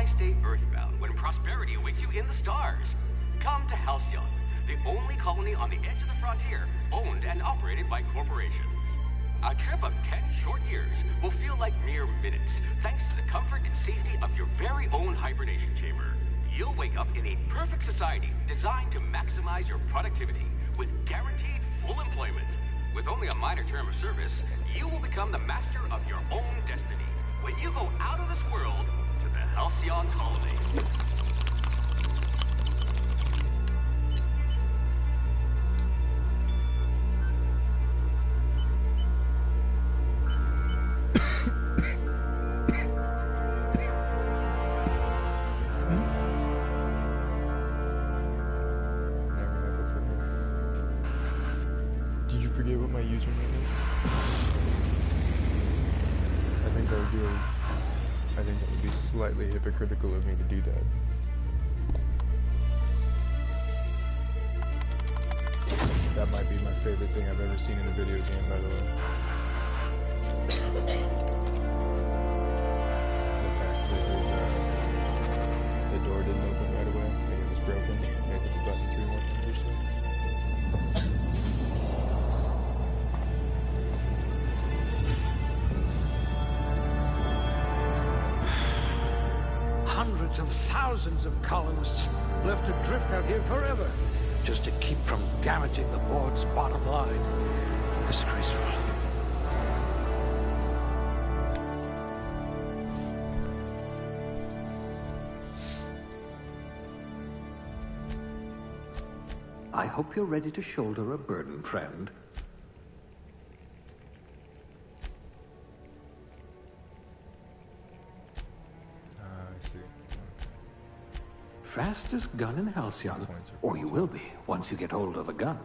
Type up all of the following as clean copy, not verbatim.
why stay earthbound when prosperity awaits you in the stars? Come to Halcyon, the only colony on the edge of the frontier, owned and operated by corporations. A trip of 10 short years will feel like mere minutes, thanks to the comfort and safety of your very own hibernation chamber. You'll wake up in a perfect society designed to maximize your productivity with guaranteed full employment. With only a minor term of service, you will become the master of your own destiny when you go out of this world to the Halcyon Colony. Slightly hypocritical of me to do that. That might be my favorite thing I've ever seen in a video game, by the way. The fact that the door didn't open right away, like it was broken. I hit the button 3 more times or so. Hundreds of thousands of colonists left adrift out here forever, just to keep from damaging the board's bottom line. Disgraceful. I hope you're ready to shoulder a burden, friend. Fastest gun in Halcyon, or you will be once you get hold of a gun.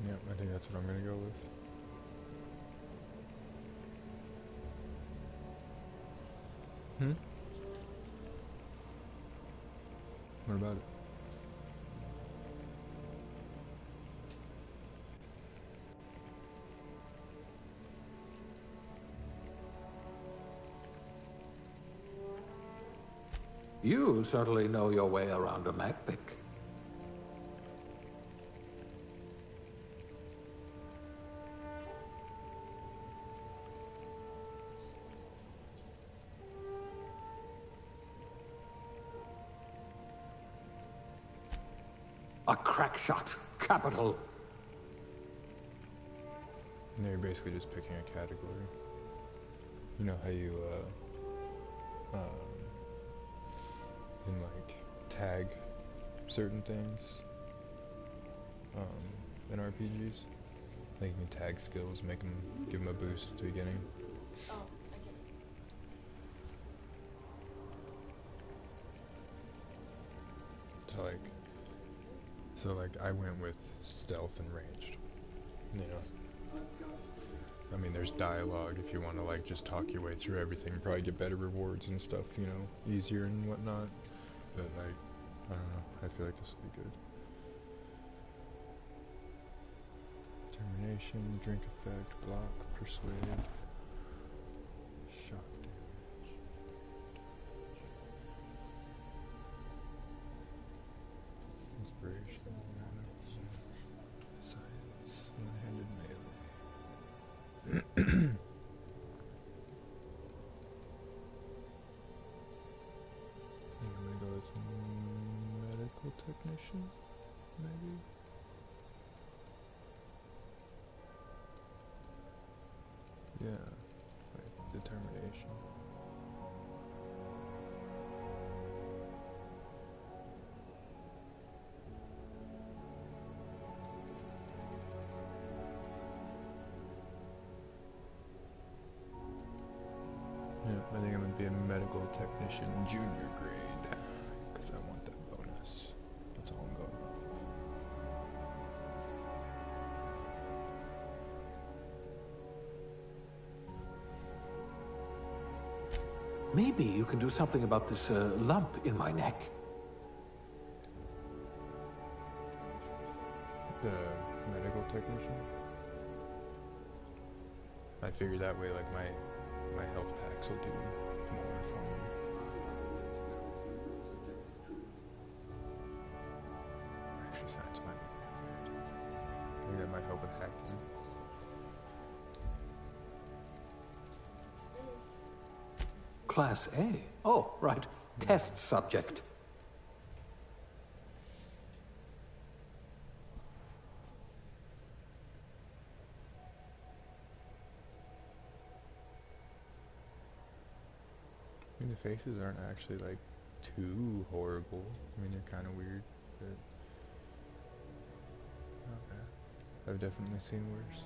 Yep, I think that's what I'm gonna go with. What about it? You certainly know your way around a mech pick. A crack shot. Capital. No, you're basically just picking a category. You know how you, in like, tag certain things, in RPGs? Like you can tag skills, give them a boost at the beginning. Oh, I get it. So like I went with stealth and ranged, you know. I mean, there's dialogue if you want to like just talk your way through everything, probably get better rewards and stuff, you know, easier and whatnot. But like, I don't know, I feel like this will be good. Determination, drink effect, block, persuade, shock damage. Inspiration, science, one-handed melee. I'm gonna go with medical technician, maybe? Yeah, like determination. Maybe you can do something about this lump in my neck. The medical technician? I figure that way, like, my health packs will do more for me. Actually, science might be pretty good. I think that might help with hacking. Class A? Oh, right. Test subject. I mean, the faces aren't actually, like, too horrible. I mean, they're kind of weird, but not bad. I've definitely seen worse.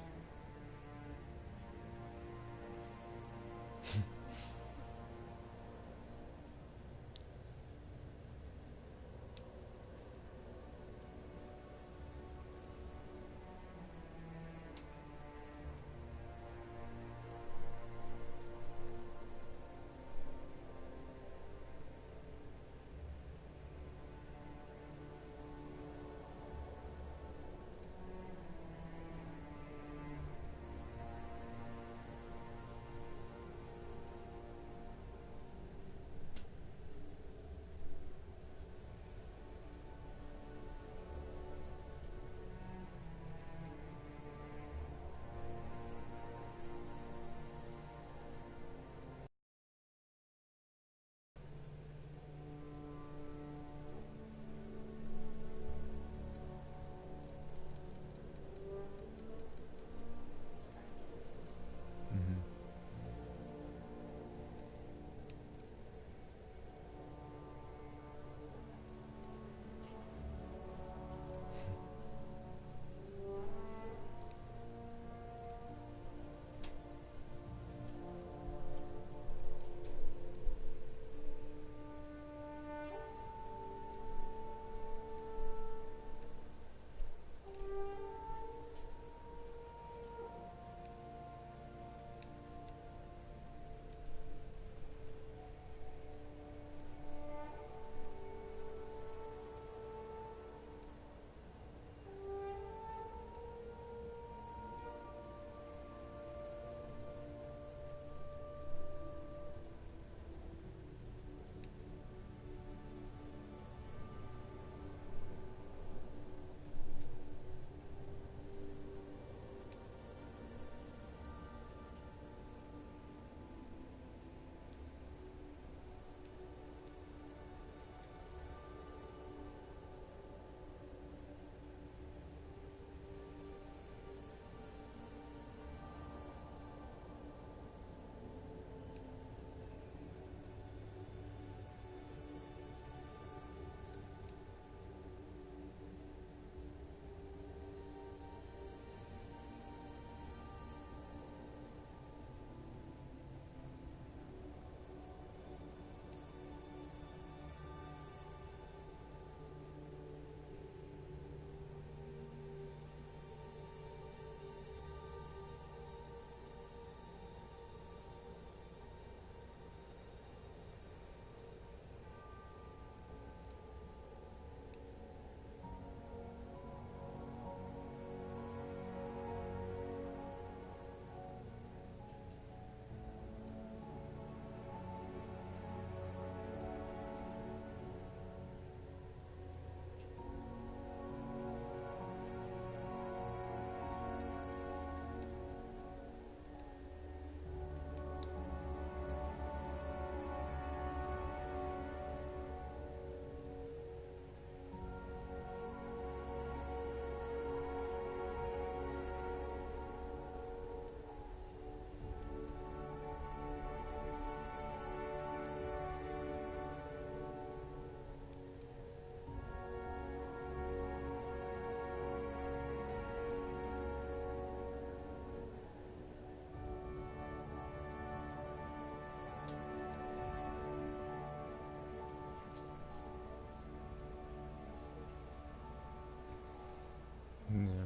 Yeah,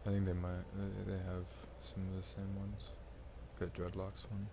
I think they might. They have some of the same ones. The dreadlocks one.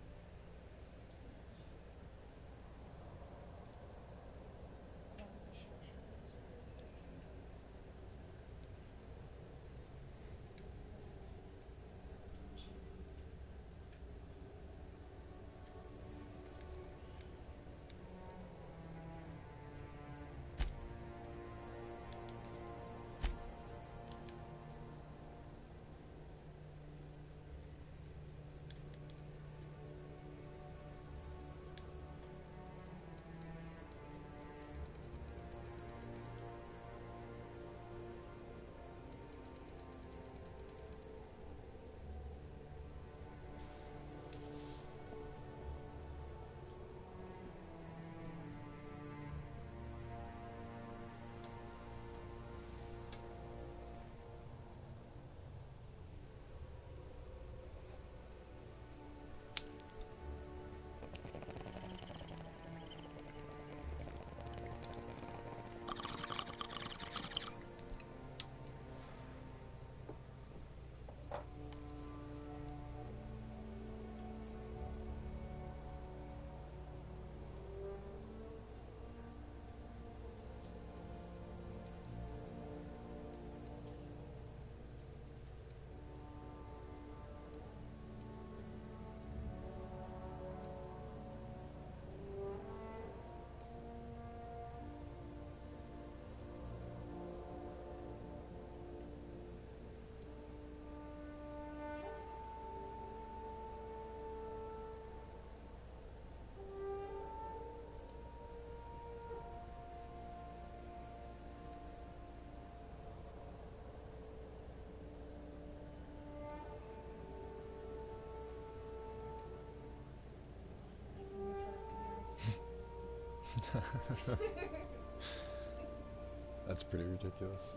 That's pretty ridiculous.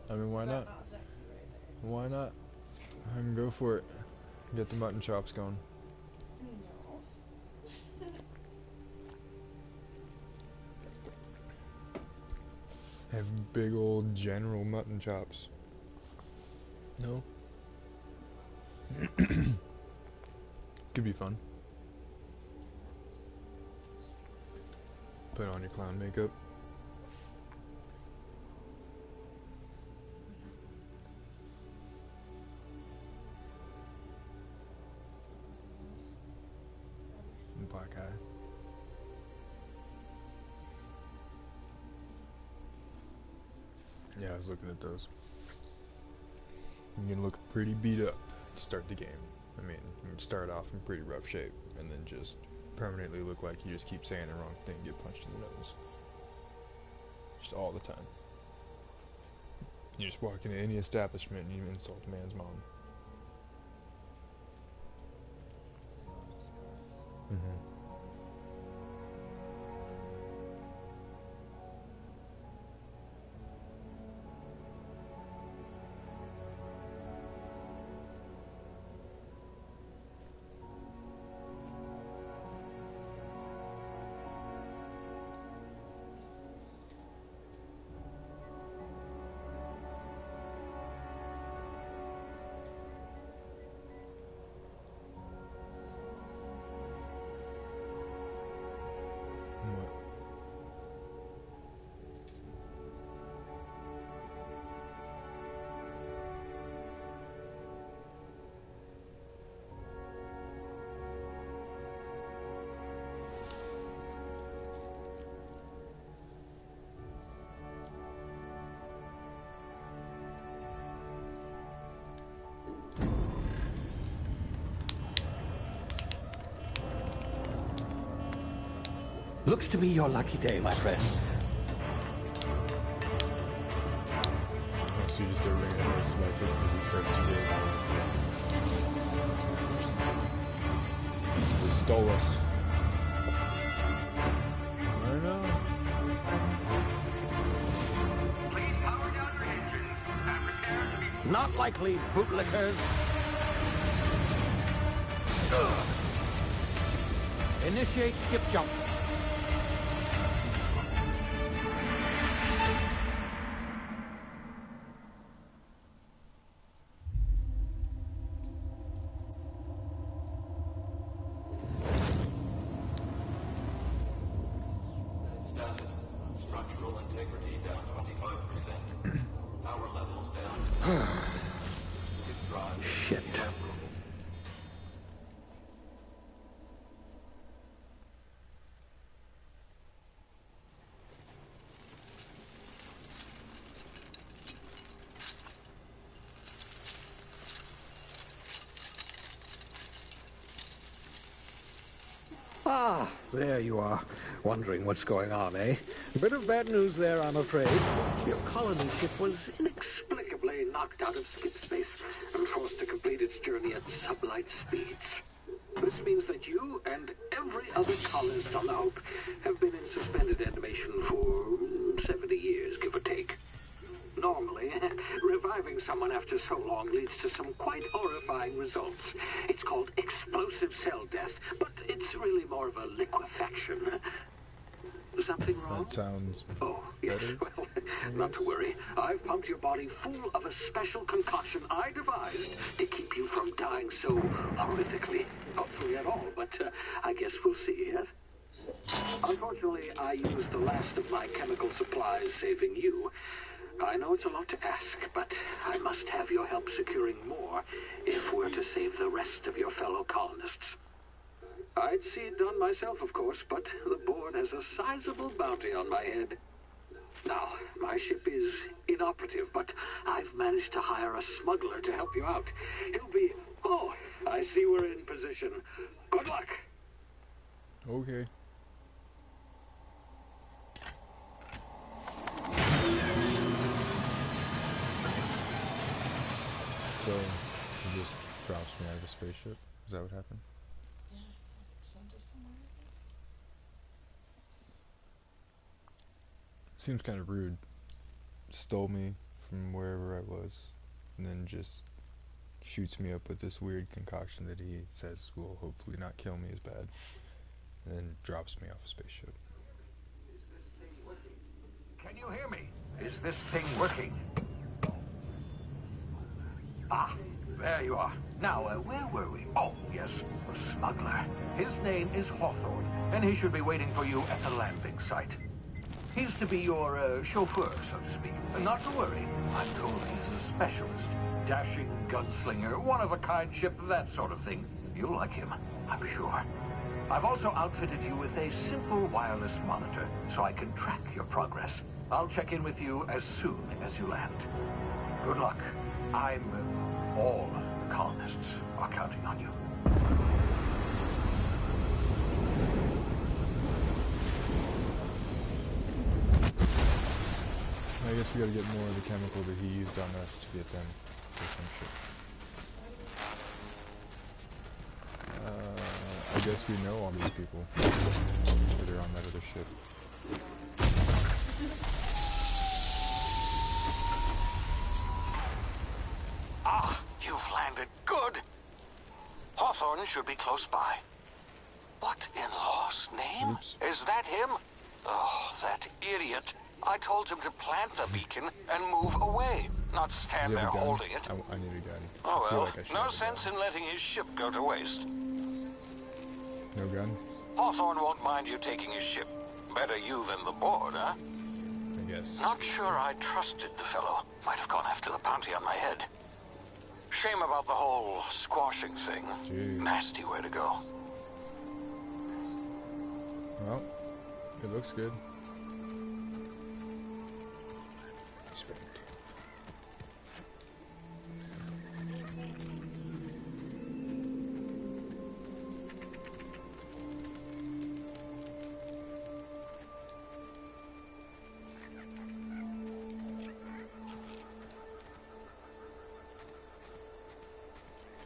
I mean, why not? Why not? I can go for it. Get the mutton chops going. No. Have big old general mutton chops. No? Could be fun. Put on your clown makeup. And black eye. Yeah, I was looking at those. You can look pretty beat up to start the game. I mean, you can start off in pretty rough shape, and then just permanently look like you just keep saying the wrong thing and get punched in the nose. Just all the time. You just walk into any establishment and you insult a man's mom. Mm-hmm. What? Looks to be your lucky day, my friend. Oh, so you just start ringing this electric because he starts to get... They stole us. I know. Please power down your engines and prepare to be... Not likely, bootlickers. Initiate skip jump. Status. Structural integrity down 25%. Power levels down 10%. His drive. Shit. Ah, there you are. Wondering what's going on, eh? A bit of bad news there, I'm afraid. Your colony ship was inexplicably knocked out of skip space and forced to complete its journey at sublight speeds. This means that you and every other colonist on the Hope have been in suspended animation for 70 years, give or take. Normally, reviving someone after so long leads to some quite horrifying results. It's called explosive cell death, but it's really more of a liquefaction. Something wrong? That sounds Oh, yes. better, Well, not to worry. I've pumped your body full of a special concoction I devised to keep you from dying so horrifically. Hopefully at all, but I guess we'll see, yes? Unfortunately, I used the last of my chemical supplies saving you. I know it's a lot to ask, but I must have your help securing more if we're to save the rest of your fellow colonists. I'd see it done myself, of course, but the board has a sizable bounty on my head. Now, my ship is inoperative, but I've managed to hire a smuggler to help you out. He'll be... Oh, I see we're in position. Good luck! okay. So, he just drops me out of a spaceship? Is that what happened? Yeah, sent us somewhere. seems kind of rude. Stole me from wherever I was, and then just shoots me up with this weird concoction that he says will hopefully not kill me as bad, and then drops me off a spaceship. Can you hear me? Is this thing working? Ah, there you are. Now, where were we? Oh, yes, the smuggler. His name is Hawthorne, and he should be waiting for you at the landing site. He's to be your chauffeur, so to speak. Not to worry. I'm told he's a specialist. Dashing gunslinger, one-of-a-kind ship, that sort of thing. You'll like him, I'm sure. I've also outfitted you with a simple wireless monitor, so I can track your progress. I'll check in with you as soon as you land. Good luck. All the colonists are counting on you. I guess we gotta get more of the chemical that he used on us to get them or some shit. I guess we know all these people that are on that other ship. Ah, you've landed. Good. Hawthorne should be close by. What in law's name? Oops. Is that him? Oh, that idiot. I told him to plant the beacon and move away, not Does stand he there have a gun? holding it. I need a gun. Oh I feel well, like I should no have a sense gun. in letting his ship go to waste. No gun? Hawthorne won't mind you taking his ship. Better you than the board, huh? I guess. Not sure I trusted the fellow. Might have gone after the bounty on my head. Shame about the whole squashing thing. Jeez. Nasty way to go. Well, it looks good. Respect.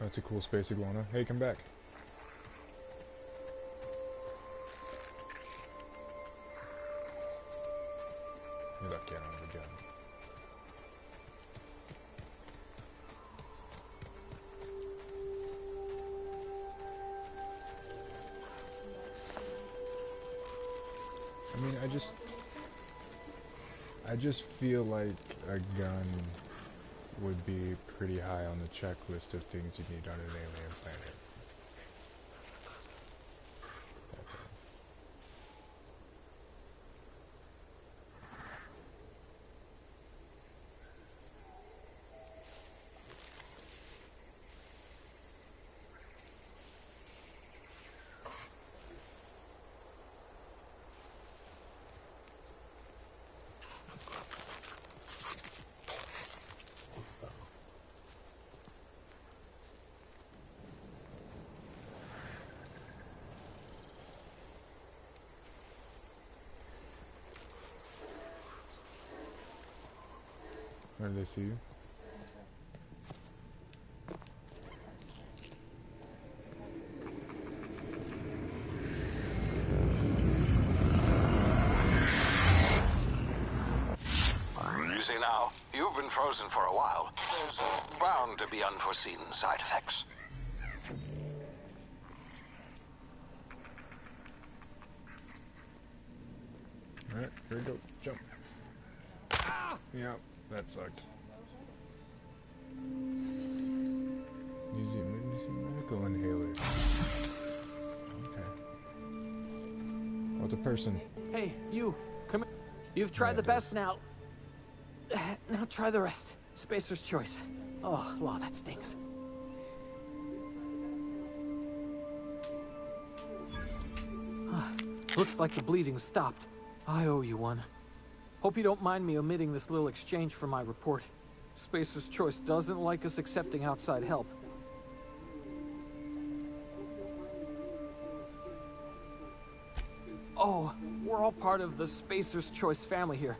That's a cool space iguana. Hey, come back. You're lucky I don't have a gun. I mean, I just feel like a gun would be pretty high on the checklist of things you need on an alien planet. That's all. Where do they see you? You see now, you've been frozen for a while. There's bound to be unforeseen side effects. Alright, here we go. Jump. Yeah, that sucked. Use the emergency medical inhaler. Okay. What's a person? Hey, you, come here. You've tried Yeah, the it best does. now. Now try the rest. Spacer's choice. Oh, law, that stings. Looks like the bleeding stopped. I owe you one. Hope you don't mind me omitting this little exchange from my report. Spacer's Choice doesn't like us accepting outside help. Oh, we're all part of the Spacer's Choice family here.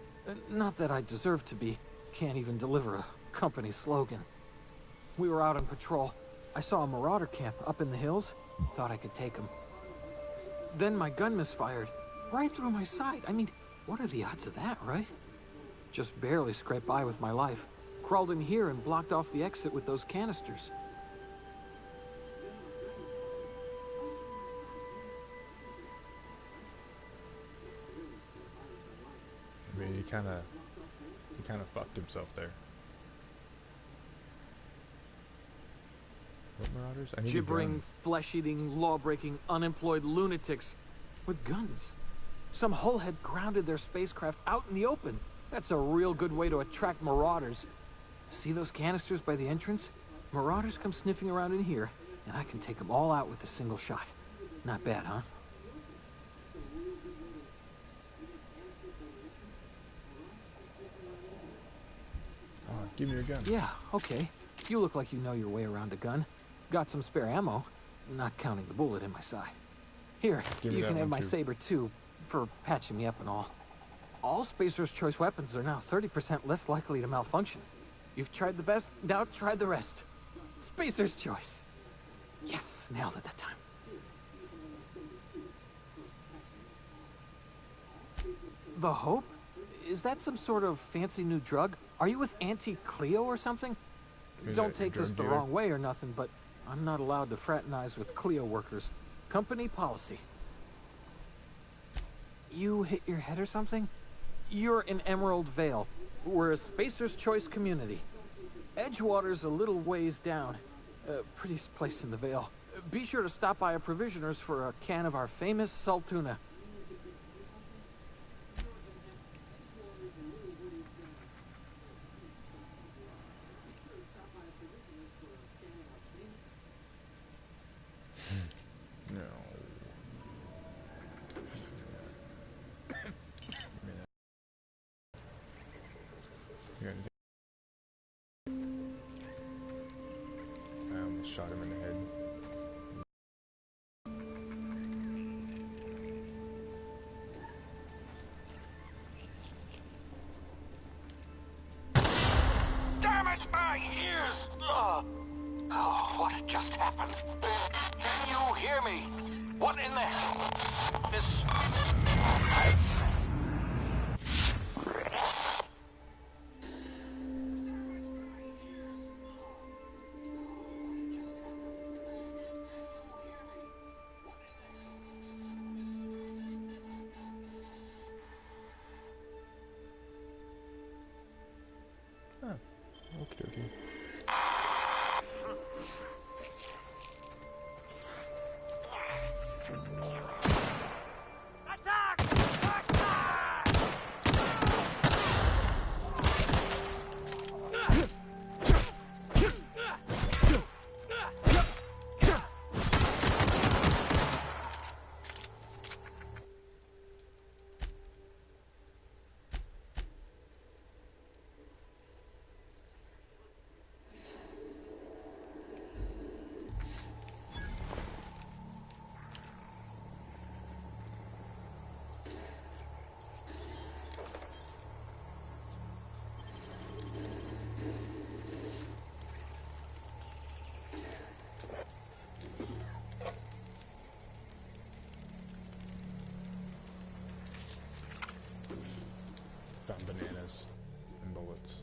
Not that I deserve to be. Can't even deliver a company slogan. We were out on patrol. I saw a marauder camp up in the hills. Thought I could take him. Then my gun misfired. Right through my side. I mean, What are the odds of that, right? Just barely scraped by with my life. Crawled in here and blocked off the exit with those canisters. I mean, he kind of fucked himself there. What Marauders? I need Gibbering, flesh-eating, law-breaking, unemployed lunatics with guns. Some hullhead grounded their spacecraft out in the open. That's a real good way to attract marauders. See those canisters by the entrance? Marauders come sniffing around in here, and I can take them all out with a single shot. Not bad, huh? Oh, give me your gun. Yeah, okay. You look like you know your way around a gun. Got some spare ammo, not counting the bullet in my side. Here, you can have my saber too, for patching me up and all. All Spacer's Choice weapons are now 30% less likely to malfunction. You've tried the best, now try the rest. Spacer's Choice. Yes, nailed it that time. The Hope? Is that some sort of fancy new drug? Are you with Auntie Cleo or something? Don't take this the wrong way or nothing, but I'm not allowed to fraternize with Cleo workers. Company policy. You hit your head or something? You're in Emerald Vale. We're a Spacer's Choice community. Edgewater's a little ways down. Prettiest place in the Vale. Be sure to stop by a provisioner's for a can of our famous salt tuna. No. I almost shot him in the head. Damn it, my ears! Oh, what just happened? Can you hear me? What in the hell? This... Oh, okie dokie. Found bananas and bullets.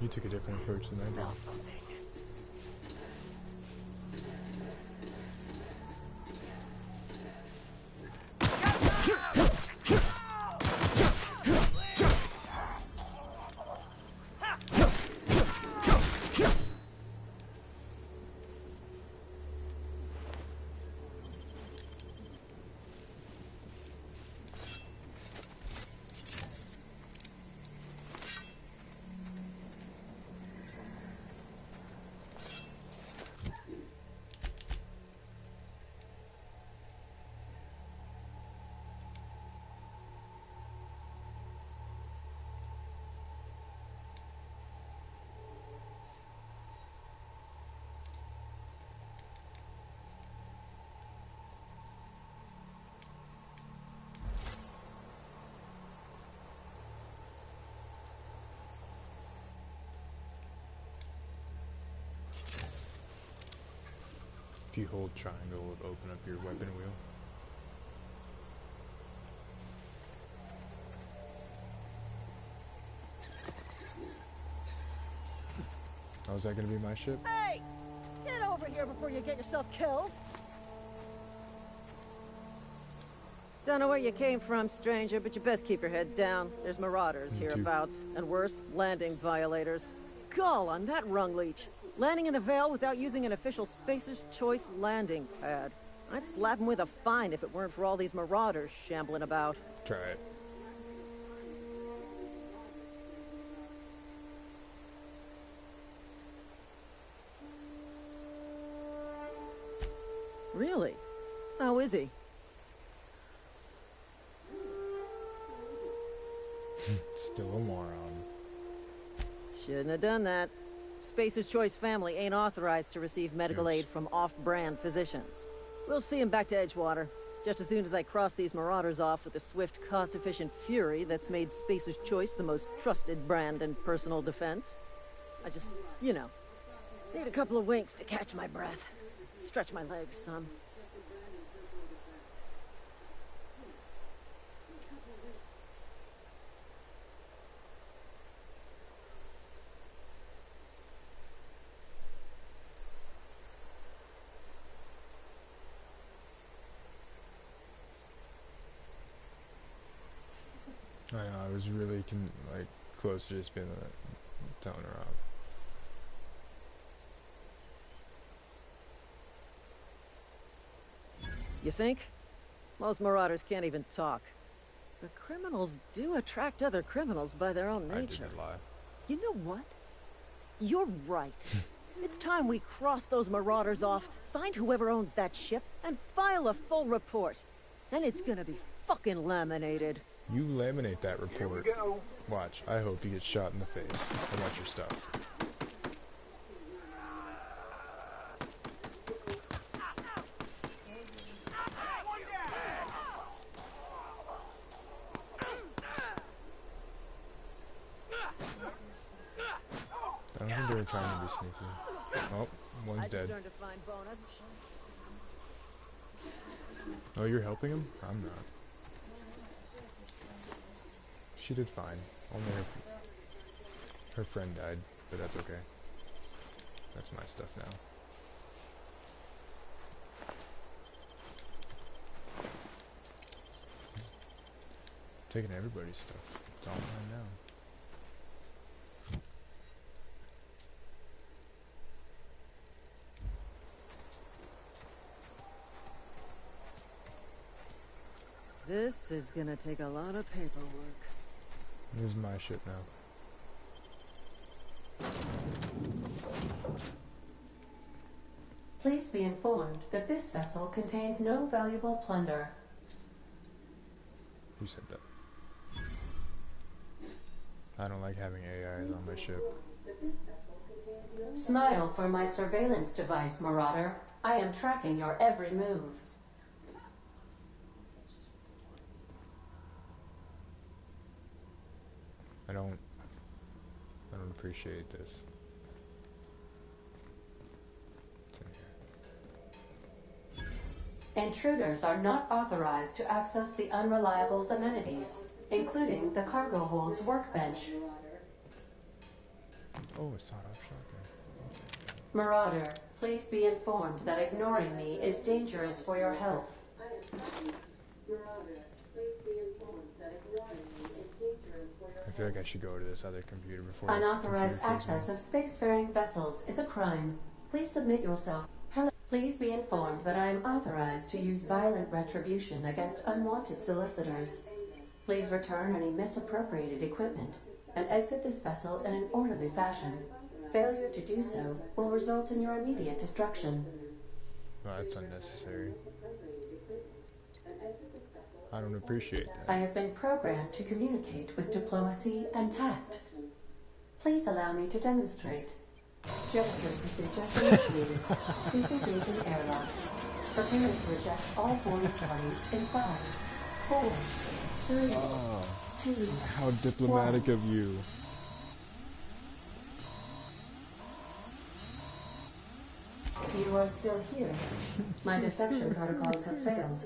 You took a different approach than I did. If you hold triangle, it'll open up your weapon wheel. Oh, is that gonna be my ship? Hey! Get over here before you get yourself killed! Don't know where you came from, stranger, but you best keep your head down. There's marauders hereabouts, and worse, landing violators. Gall on that rung leech. Landing in the Vale without using an official Spacer's Choice landing pad. I'd slap him with a fine if it weren't for all these marauders shambling about. Try it. Really? How is he? Still a moron. Shouldn't have done that. Spacer's Choice family ain't authorized to receive medical aid from off-brand physicians. We'll see him back to Edgewater, just as soon as I cross these marauders off with the swift, cost-efficient fury that's made Spacer's Choice the most trusted brand in personal defense. I just, you know, need a couple of winks to catch my breath. Stretch my legs some. I know, I was really close to just being telling her off. You think? Most marauders can't even talk. But criminals do attract other criminals by their own nature. I didn't lie. You know what? You're right. It's time we cross those marauders off, find whoever owns that ship, and file a full report. Then it's gonna be fucking laminated. You laminate that report. Watch, I hope you get shot in the face. I want your stuff. I don't think they were trying to be sneaky. Oh, one's dead. Oh, you're helping him? I'm not. She did fine. Only her friend died, but that's okay. That's my stuff now. Taking everybody's stuff. It's all mine now. This is gonna take a lot of paperwork. This is my ship now. Please be informed that this vessel contains no valuable plunder. Who said that? I don't like having AIs on my ship. Smile for my surveillance device, Marauder. I am tracking your every move. I don't appreciate this. What's in here? Intruders are not authorized to access the Unreliable's amenities, including the cargo hold's workbench. Oh, a sawed-off shotgun. Marauder, please be informed that ignoring me is dangerous for your health. I feel like I should go to this other computer before. Unauthorized access of spacefaring vessels is a crime. Please submit yourself. Hello. Please be informed that I am authorized to use violent retribution against unwanted solicitors. Please return any misappropriated equipment and exit this vessel in an orderly fashion. Failure to do so will result in your immediate destruction. Well, that's unnecessary. I don't appreciate that. I have been programmed to communicate with diplomacy and tact. Please allow me to demonstrate. Jettison procedures initiated. Disengaging airlocks. Preparing to eject all boarding parties in 5, 4, 3, 2. How diplomatic of you. You are still here. My deception protocols have failed.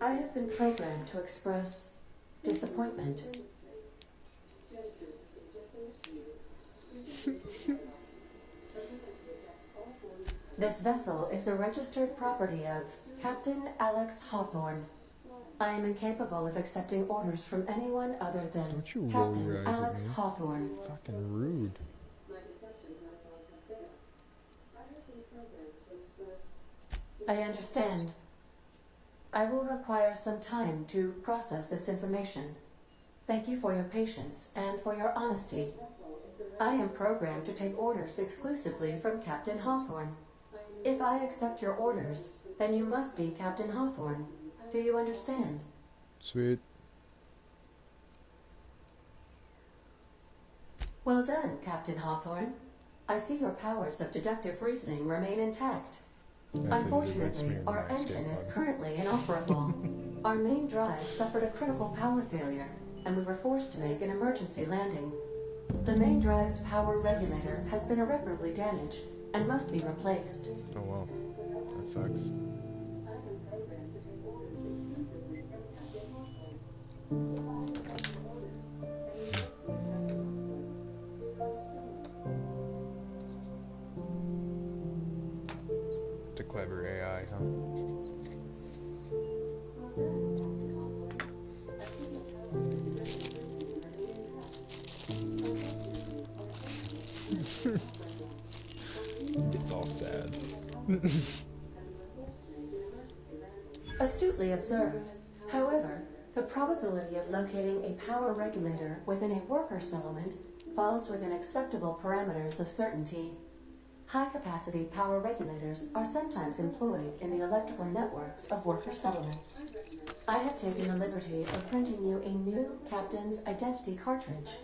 I have been programmed to express disappointment. This vessel is the registered property of Captain Alex Hawthorne. I am incapable of accepting orders from anyone other than Don't you roll Captain your eyes at Alex me. Hawthorne. Fucking rude. I understand. I will require some time to process this information. Thank you for your patience and for your honesty. I am programmed to take orders exclusively from Captain Hawthorne. If I accept your orders, then you must be Captain Hawthorne. Do you understand? Sweet. Well done, Captain Hawthorne. I see your powers of deductive reasoning remain intact. Unfortunately, our engine is currently inoperable. Our main drive suffered a critical power failure, and we were forced to make an emergency landing. The main drive's power regulator has been irreparably damaged and must be replaced. Oh well. That sucks. It's a clever AI, huh? It's all sad. Astutely observed. However, the probability of locating a power regulator within a worker settlement falls within acceptable parameters of certainty. High-capacity power regulators are sometimes employed in the electrical networks of worker settlements. I have taken the liberty of printing you a new Captain's Identity cartridge.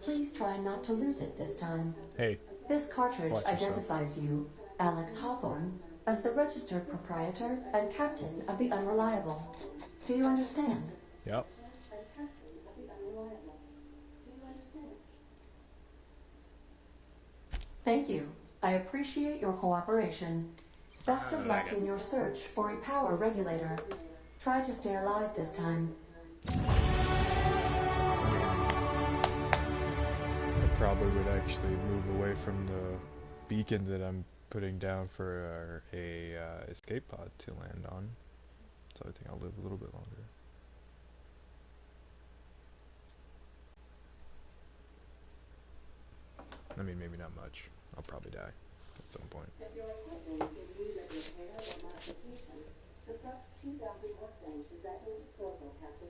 Please try not to lose it this time. Hey. This cartridge Watch yourself. identifies you, Alex Hawthorne, as the registered proprietor and captain of the Unreliable. Do you understand? Yep. Thank you. I appreciate your cooperation. Best of luck in your search for a power regulator. Try to stay alive this time. I probably would actually move away from the beacon that I'm putting down for a escape pod to land on. So I think I'll live a little bit longer. I mean, maybe not much. I'll probably die at some point. Your equipment is in need of repair or modification. The Prox 2000 workbench is at your disposal, Captain.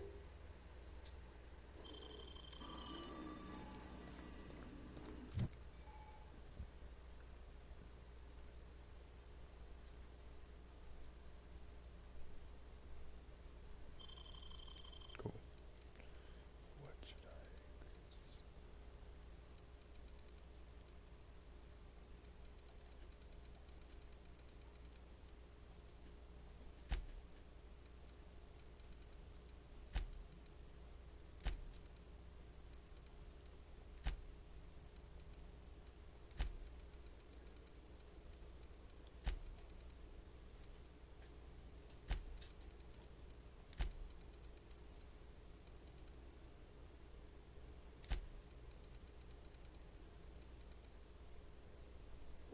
Cool. What should I increase?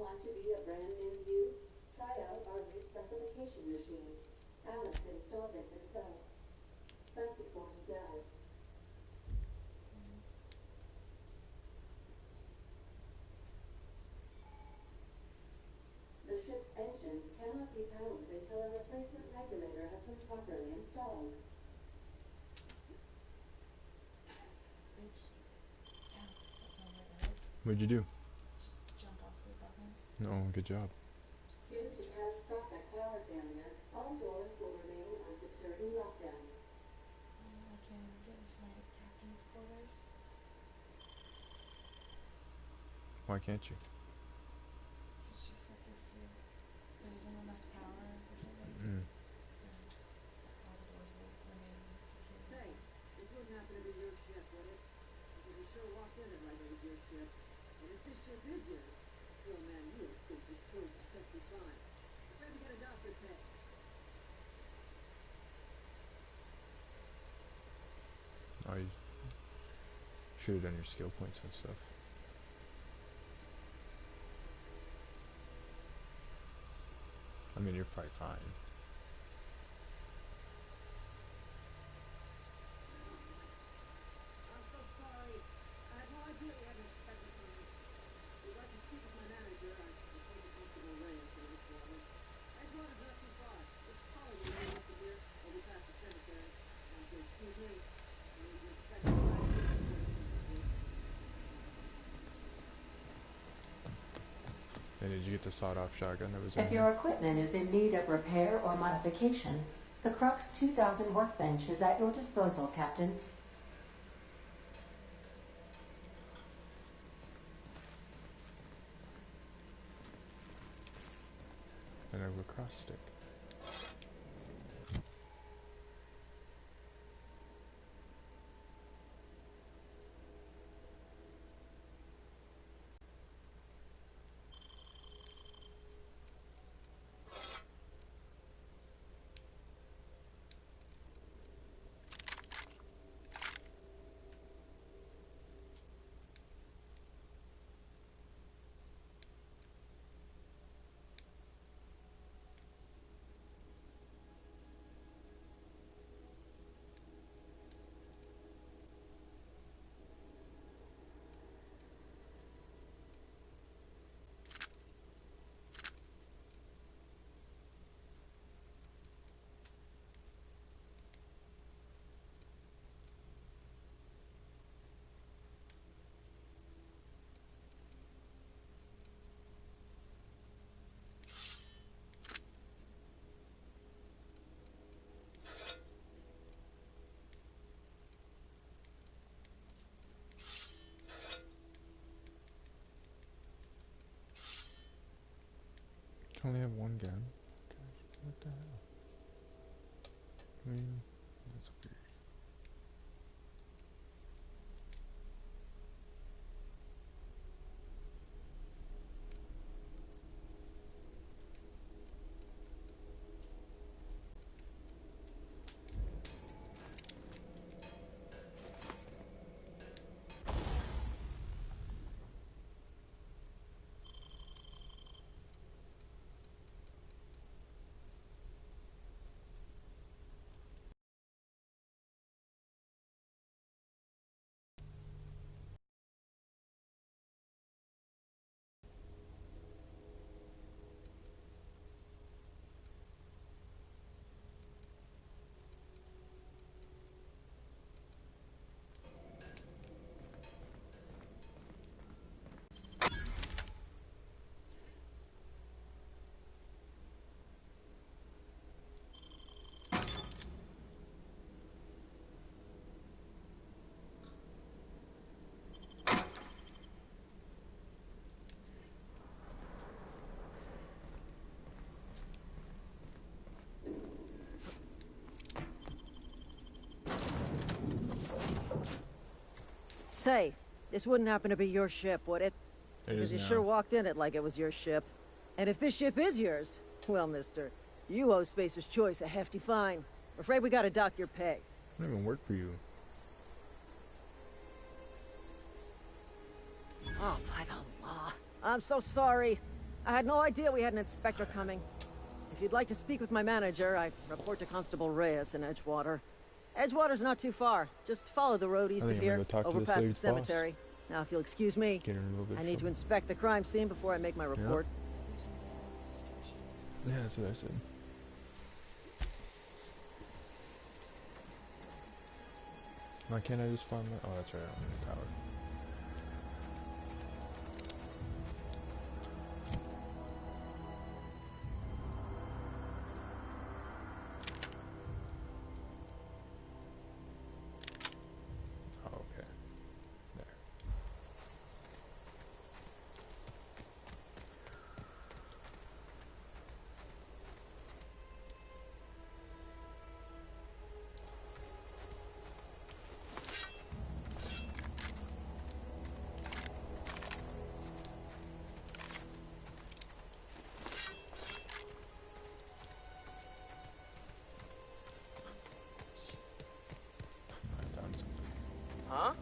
want to be a brand new you? Try out our new specification machine. Alex installed it herself. Right before he died. The ship's engines cannot be powered until a replacement regulator has been properly installed. What'd you do? No, good job. Due to catastrophic power failure, all doors will remain on security lockdown. I can't even get into my captain's quarters. Why can't you? Because she said there isn't enough power or something. Mm. So all the doors will remain secure. Say, this wouldn't happen to be your ship, would it? Because you sure walked in it like it was your ship. And if this ship is yours, well, man, you have Spacer's Choice is just fine. Afraid we got a doctor pay. Oh, you should have done your skill points and stuff. I mean, you're probably fine. I'm so sorry. I had no idea we hadn't expected something. We'd like to speak with my manager. I told the constable Ray into this water. Edgewater's not too far. Just follow me right up here, or we pass the cemetery. And excuse me, I need to expect you. And did you get the sawed-off shotgun that was in If there? your equipment is in need of repair or modification, the Crux 2000 workbench is at your disposal, Captain. And a lacrosse stick. You can only have one gun. Gosh, what the hell? I mean, that's weird. Say, this wouldn't happen to be your ship, would it? It Because is you now. sure walked in it like it was your ship. And if this ship is yours, well, mister, you owe Spacer's Choice a hefty fine. Afraid we gotta dock your pay. I don't even work for you. Oh, by the law. I'm so sorry. I had no idea we had an inspector coming. If you'd like to speak with my manager, I report to Constable Reyes in Edgewater. Edgewater's not too far. Just follow the road east I of think I'm here, gonna go talk to over this past the lady's boss. cemetery. Now, if you'll excuse me, Get her in a little bit I of need to trouble. inspect the crime scene before I make my report. Yeah, that's what I said. Why can't I just find my... Oh, that's right, I'm in the tower. Oh, okay. There. I found something. Huh?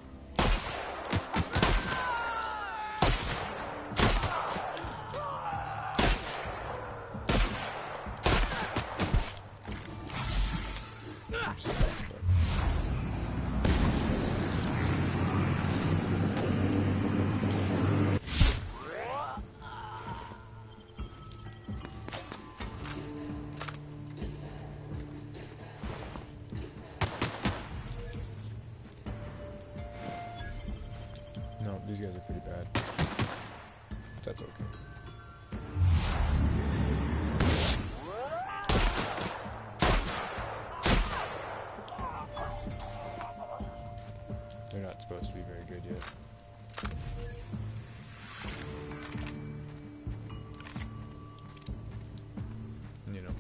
No, these guys are pretty bad. That's okay. They're not supposed to be very good yet. You know.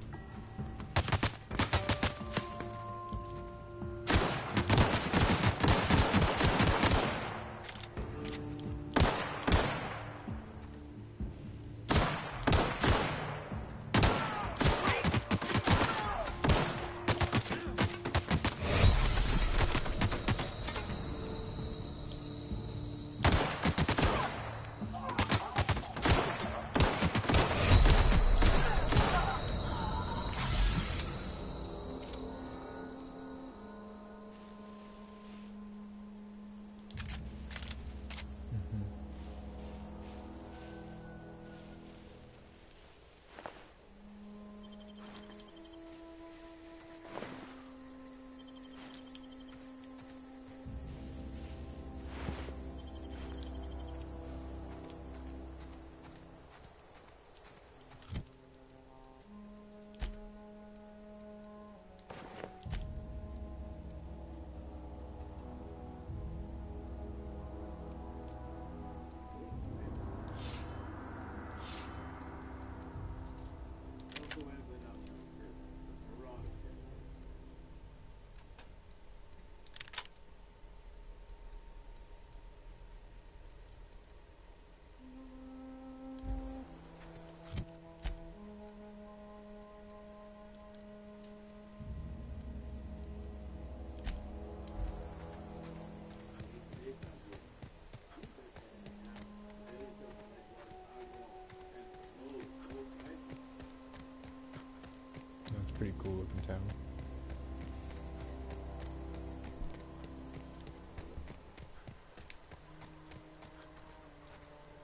That's a pretty cool looking town.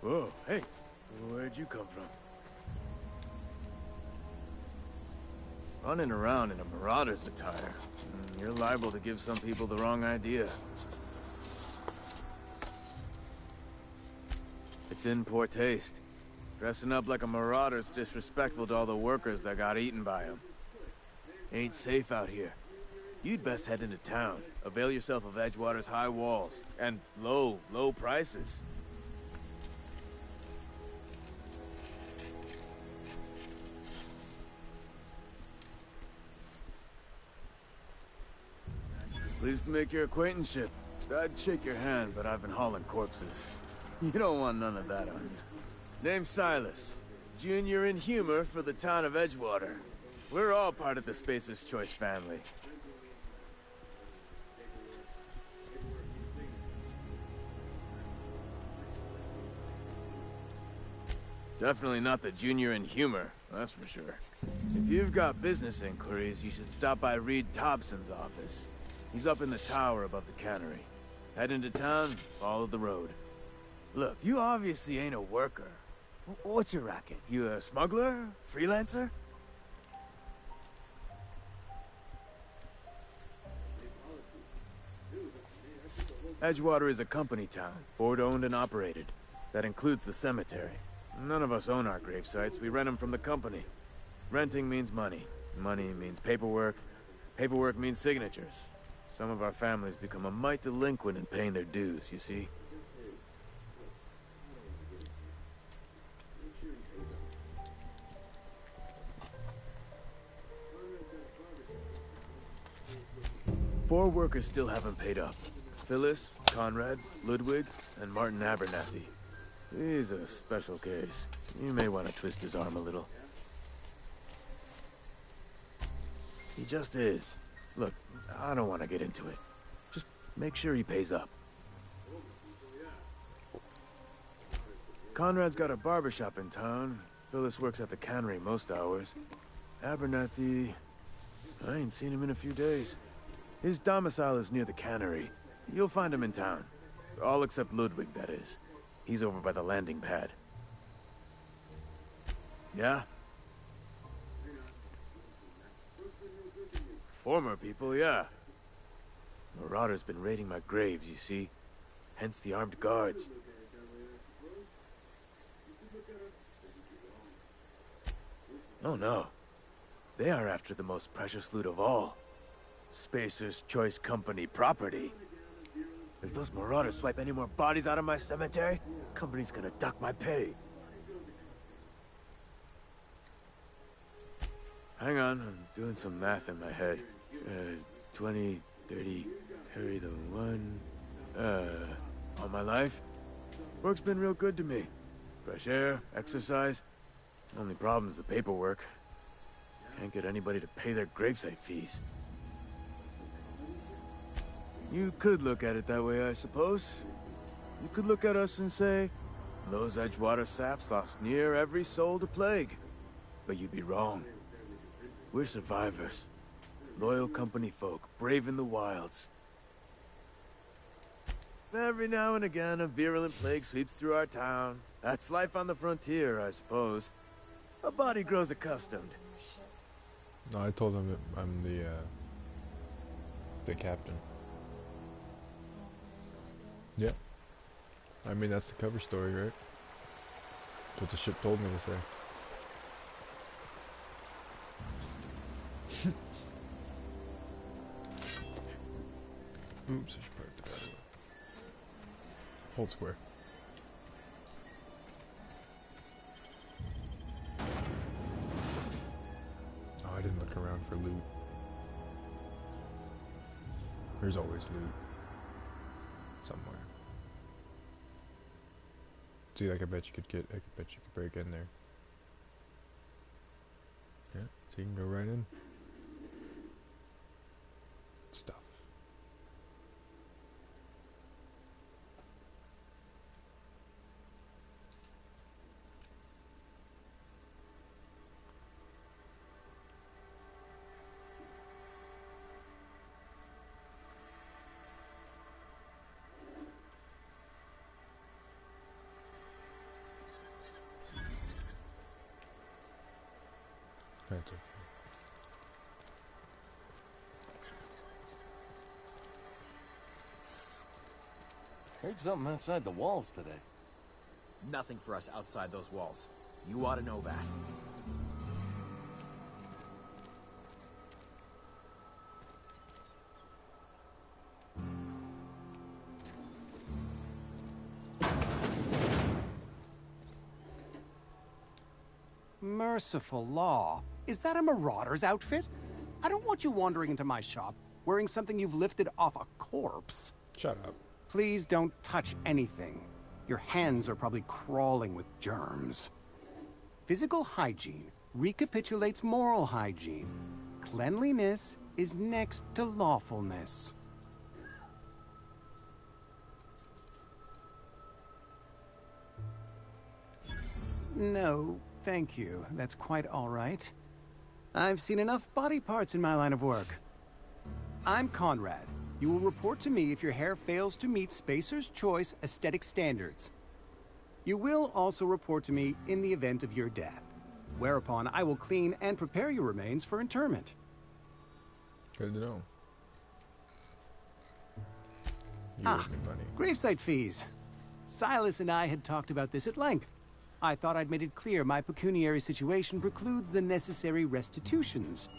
Whoa, hey, where'd you come from? Running around in a Marauder's attire. You're liable to give some people the wrong idea. It's in poor taste. Dressing up like a Marauder's disrespectful to all the workers that got eaten by him. Ain't safe out here. You'd best head into town. Avail yourself of Edgewater's high walls. And low prices. Pleased to make your acquaintanceship. I'd shake your hand, but I've been hauling corpses. You don't want none of that on you. Name's Silas. Junior in humor for the town of Edgewater. We're all part of the Spacer's Choice family. Definitely not the junior in humor, that's for sure. If you've got business inquiries, you should stop by Reed Thompson's office. He's up in the tower above the cannery. Head into town, follow the road. Look, you obviously ain't a worker. What's your racket? You a smuggler? Freelancer? Edgewater is a company town, board-owned and operated. That includes the cemetery. None of us own our grave sites, we rent them from the company. Renting means money. Money means paperwork. Paperwork means signatures. Some of our families become a mite delinquent in paying their dues, you see? Four workers still haven't paid up. Phyllis, Conrad, Ludwig, and Martin Abernathy. He's a special case. You may want to twist his arm a little. He just is. Look, I don't want to get into it. Just make sure he pays up. Conrad's got a barbershop in town. Phyllis works at the cannery most hours. Abernathy... I ain't seen him in a few days. His domicile is near the cannery. You'll find him in town. All except Ludwig, that is. He's over by the landing pad. Yeah? Former people, yeah. Marauders been raiding my graves, you see. Hence the armed guards. Oh no. They are after the most precious loot of all. Spacer's Choice Company property. If those marauders swipe any more bodies out of my cemetery, company's gonna dock my pay. Hang on, I'm doing some math in my head. 20, 30, carry the one... all my life? Work's been real good to me. Fresh air, exercise. Only problem's the paperwork. Can't get anybody to pay their gravesite fees. You could look at it that way, I suppose. You could look at us and say, those Edgewater saps lost near every soul to plague. But you'd be wrong. We're survivors. Loyal company folk, brave in the wilds. Every now and again, a virulent plague sweeps through our town. That's life on the frontier, I suppose. A body grows accustomed. No, I told him that I'm the captain. Yeah. I mean, that's the cover story, right? That's what the ship told me to say. Oops, I should probably put that away. Hold square. Oh, I didn't look around for loot. There's always loot. Somewhere. See, like I bet you could break in there. Yeah, so you can go right in. Stuff. That's okay. Heard something outside the walls today. Nothing for us outside those walls. You ought to know that. Merciful law. Is that a marauder's outfit? I don't want you wandering into my shop wearing something you've lifted off a corpse. Shut up. Please don't touch anything. Your hands are probably crawling with germs. Physical hygiene recapitulates moral hygiene. Cleanliness is next to lawfulness. No, thank you. That's quite all right. I've seen enough body parts in my line of work. I'm Conrad. You will report to me if your hair fails to meet Spacer's Choice aesthetic standards. You will also report to me in the event of your death, whereupon I will clean and prepare your remains for interment. Good to know. You Ah, owe me money. gravesite fees. Silas and I had talked about this at length. I thought I'd made it clear my pecuniary situation precludes the necessary restitutions.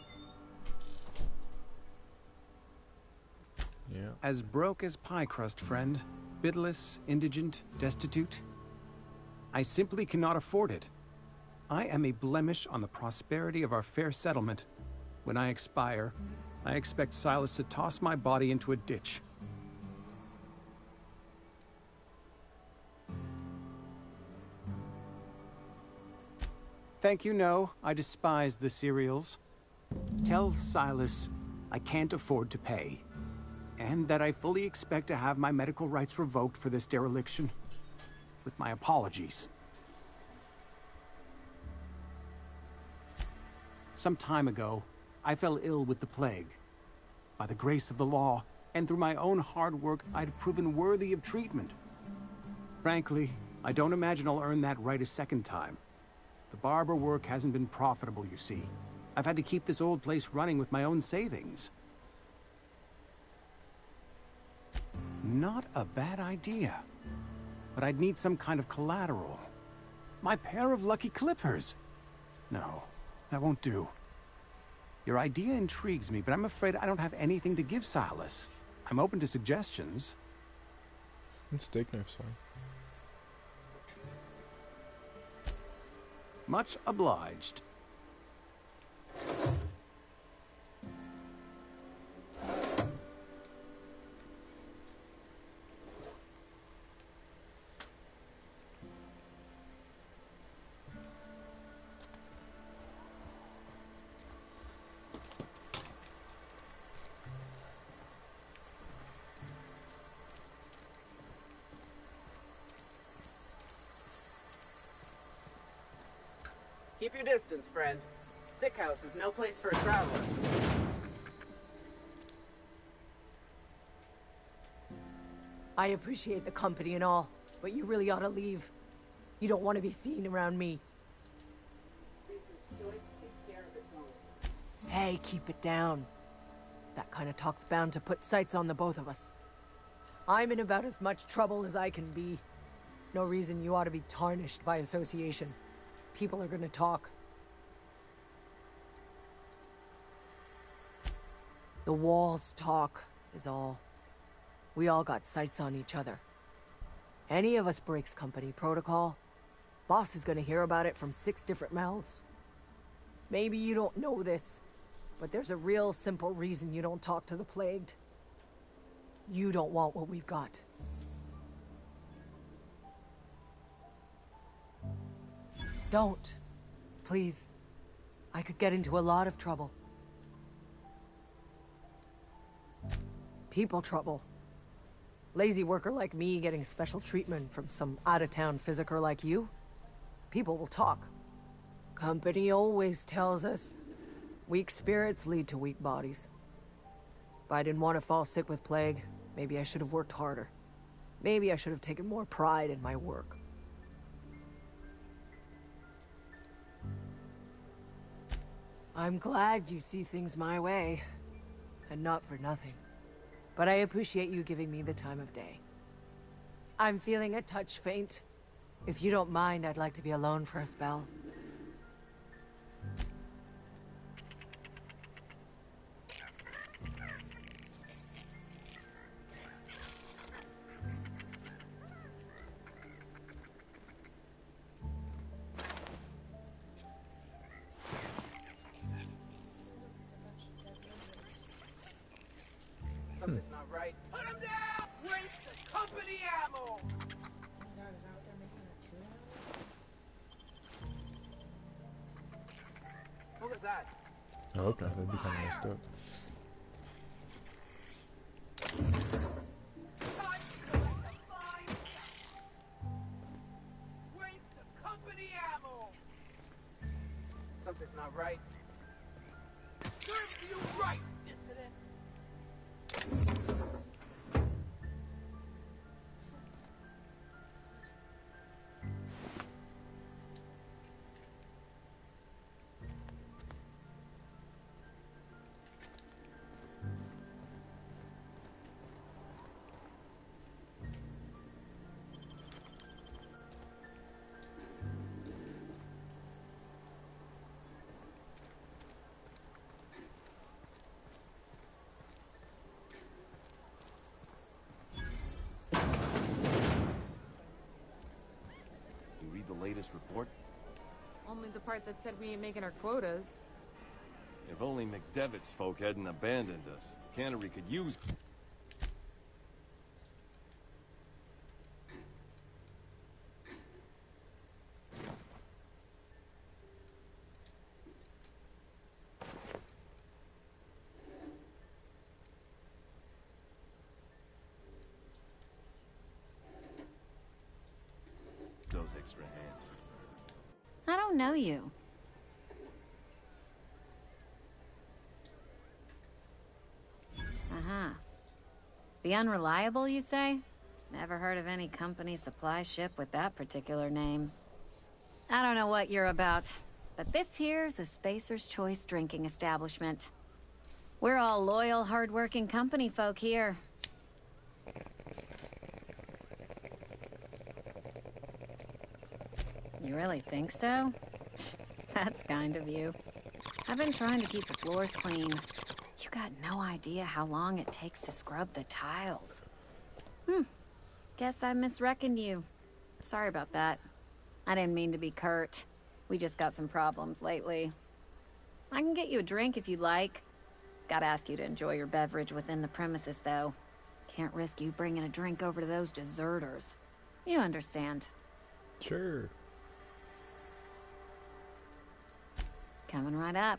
Yeah. As broke as pie crust, friend. Bidless, indigent, destitute. I simply cannot afford it. I am a blemish on the prosperity of our fair settlement. When I expire, I expect Silas to toss my body into a ditch. Thank you, no. I despise the cereals. Tell Silas I can't afford to pay. And that I fully expect to have my medical rights revoked for this dereliction. With my apologies. Some time ago, I fell ill with the plague. By the grace of the law, and through my own hard work, I'd proven worthy of treatment. Frankly, I don't imagine I'll earn that right a second time. The barber work hasn't been profitable, you see. I've had to keep this old place running with my own savings. Not a bad idea. But I'd need some kind of collateral. My pair of lucky clippers. No, that won't do. Your idea intrigues me, but I'm afraid I don't have anything to give Silas. I'm open to suggestions. Steak knife's fine. Much obliged. Keep your distance, friend. Sick house is no place for a traveler. I appreciate the company and all, but you really ought to leave. You don't want to be seen around me. Hey, keep it down. That kind of talk's bound to put sights on the both of us. I'm in about as much trouble as I can be. No reason you ought to be tarnished by association. People are gonna talk. The walls talk, is all. We all got sights on each other. Any of us breaks company protocol, boss is gonna hear about it from 6 different mouths. Maybe you don't know this, but there's a real simple reason you don't talk to the plagued. You don't want what we've got. Don't. Please. I could get into a lot of trouble. People trouble. Lazy worker like me getting special treatment from some out-of-town physiker like you? People will talk. Company always tells us, weak spirits lead to weak bodies. If I didn't want to fall sick with plague, maybe I should have worked harder. Maybe I should have taken more pride in my work. I'm glad you see things my way, and not for nothing. But I appreciate you giving me the time of day. I'm feeling a touch faint. If you don't mind, I'd like to be alone for a spell. Something's not right. Put him down! Waste the company ammo! What was that? Oh, okay, that'd be kind of messed up. Waste the company ammo! Something's not right. Serves you right, dissident! You read the latest report? Only the part that said we ain't making our quotas. If only McDevitt's folk hadn't abandoned us. Cannery could use... those extra hands. I don't know you. Uh-huh. The Unreliable, you say? Never heard of any company supply ship with that particular name. I don't know what you're about, but this here's a Spacer's Choice drinking establishment. We're all loyal, hard-working company folk here. You really think so? That's kind of you. I've been trying to keep the floors clean. You got no idea how long it takes to scrub the tiles. Guess I misreckoned you. Sorry about that. I didn't mean to be curt. We just got some problems lately. I can get you a drink if you'd like. Gotta ask you to enjoy your beverage within the premises, though. Can't risk you bringing a drink over to those deserters. You understand. Sure. Coming right up.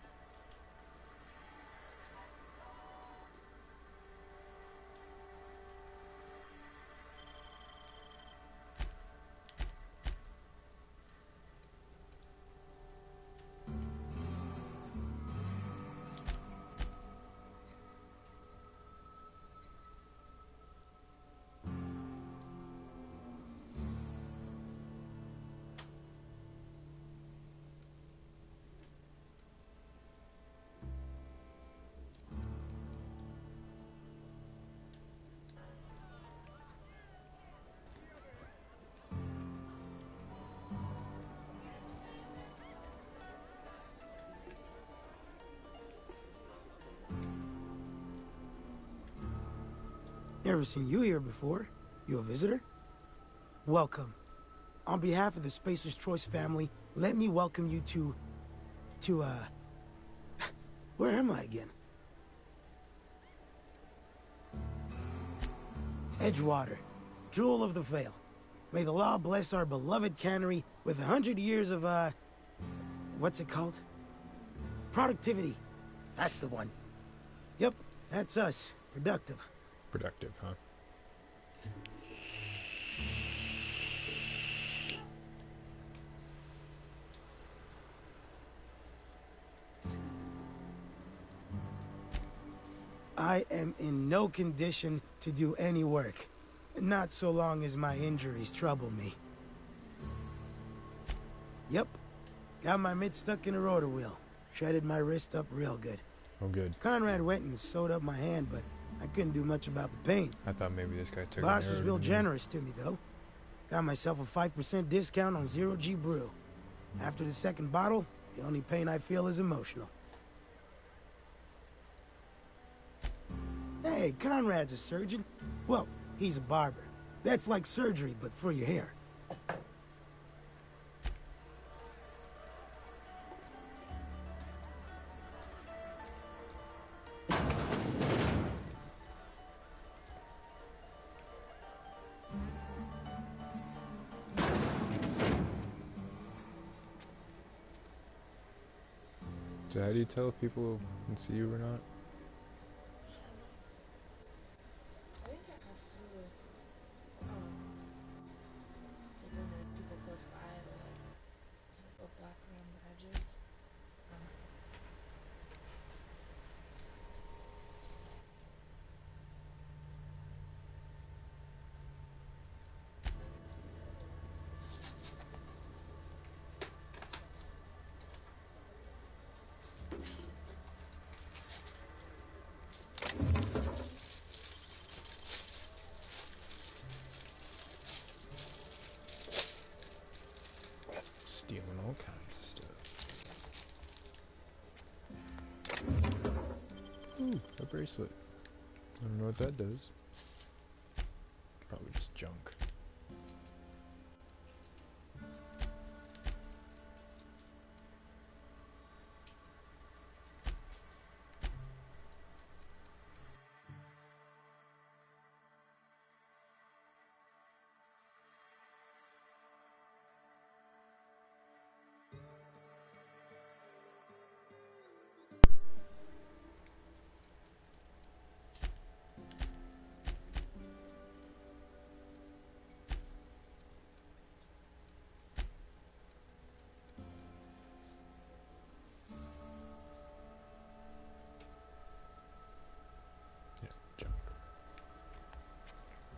Never seen you here before. You a visitor? Welcome. On behalf of the Spacer's Choice family, let me welcome you to, where am I again? Edgewater, Jewel of the Vale. May the law bless our beloved cannery with 100 years of, what's it called? Productivity. That's the one. Yep, that's us. Productive. Productive, huh? I am in no condition to do any work. Not so long as my injuries trouble me. Yep. Got my mitt stuck in a rotor wheel. Shredded my wrist up real good. Oh, good. Conrad went and sewed up my hand, but I couldn't do much about the pain. I thought maybe this guy took Boss an was arrow real to me. generous to me, though. Got myself a 5% discount on Zero G Brew. After the second bottle, the only pain I feel is emotional. Hey, Conrad's a surgeon. Well, he's a barber. That's like surgery, but for your hair. So how do you tell if people can see you or not? I think it has to do with, like when there are people close by, they like go black around the edges. Ooh, a bracelet. I don't know what that does. Probably just junk.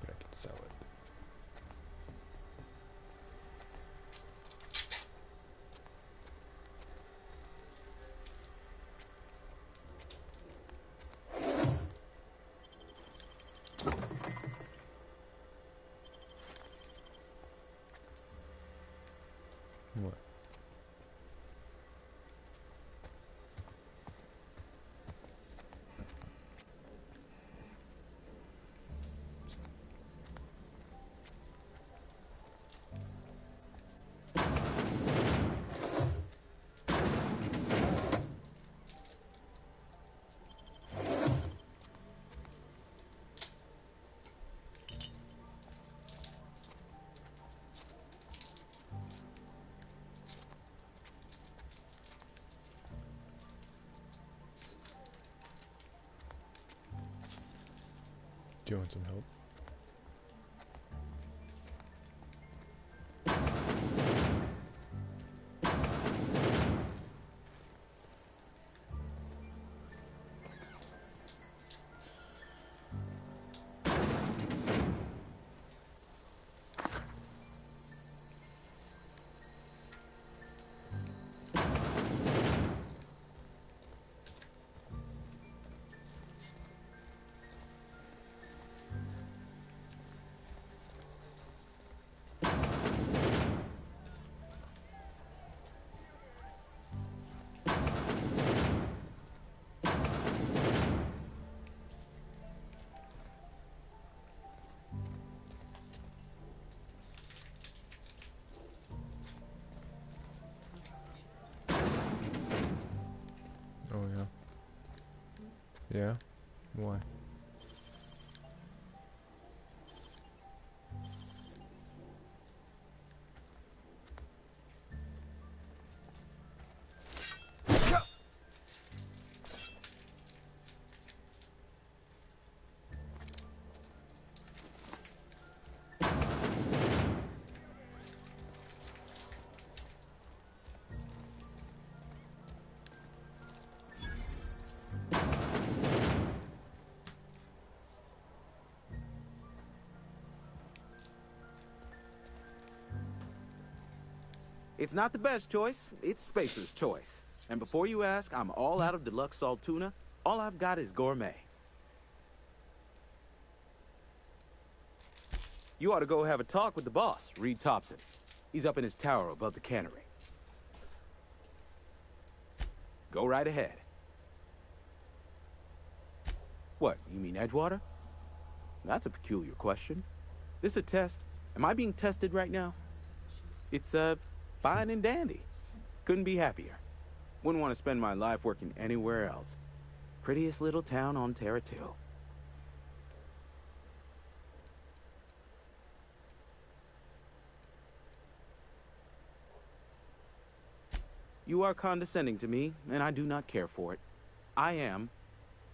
But I can sell it. What? Do you want some help? Oh yeah. Yeah? Why? It's not the best choice, it's Spacer's choice. And before you ask, I'm all out of deluxe salt tuna. All I've got is gourmet. You ought to go have a talk with the boss, Reed Thompson. He's up in his tower above the cannery. Go right ahead. What, you mean Edgewater? That's a peculiar question. This a test? Am I being tested right now? It's, fine and dandy. Couldn't be happier. Wouldn't want to spend my life working anywhere else. Prettiest little town on Terra 2. You are condescending to me, and I do not care for it. I am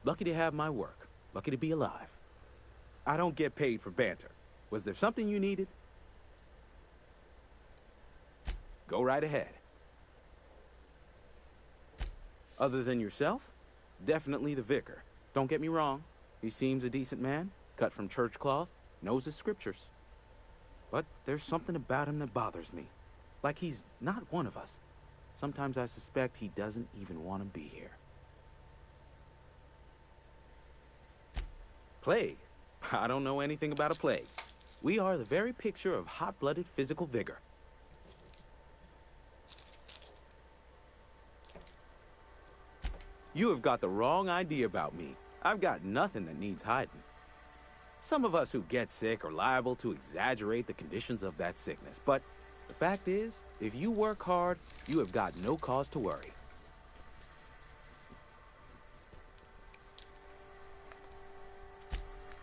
lucky to have my work, lucky to be alive. I don't get paid for banter. Was there something you needed? Go right ahead. Other than yourself? Definitely the vicar. Don't get me wrong. He seems a decent man, cut from church cloth, knows his scriptures. But there's something about him that bothers me. Like he's not one of us. Sometimes I suspect he doesn't even want to be here. Plague? I don't know anything about a plague. We are the very picture of hot-blooded physical vigor. You have got the wrong idea about me. I've got nothing that needs hiding. Some of us who get sick are liable to exaggerate the conditions of that sickness, but the fact is, if you work hard, you have got no cause to worry.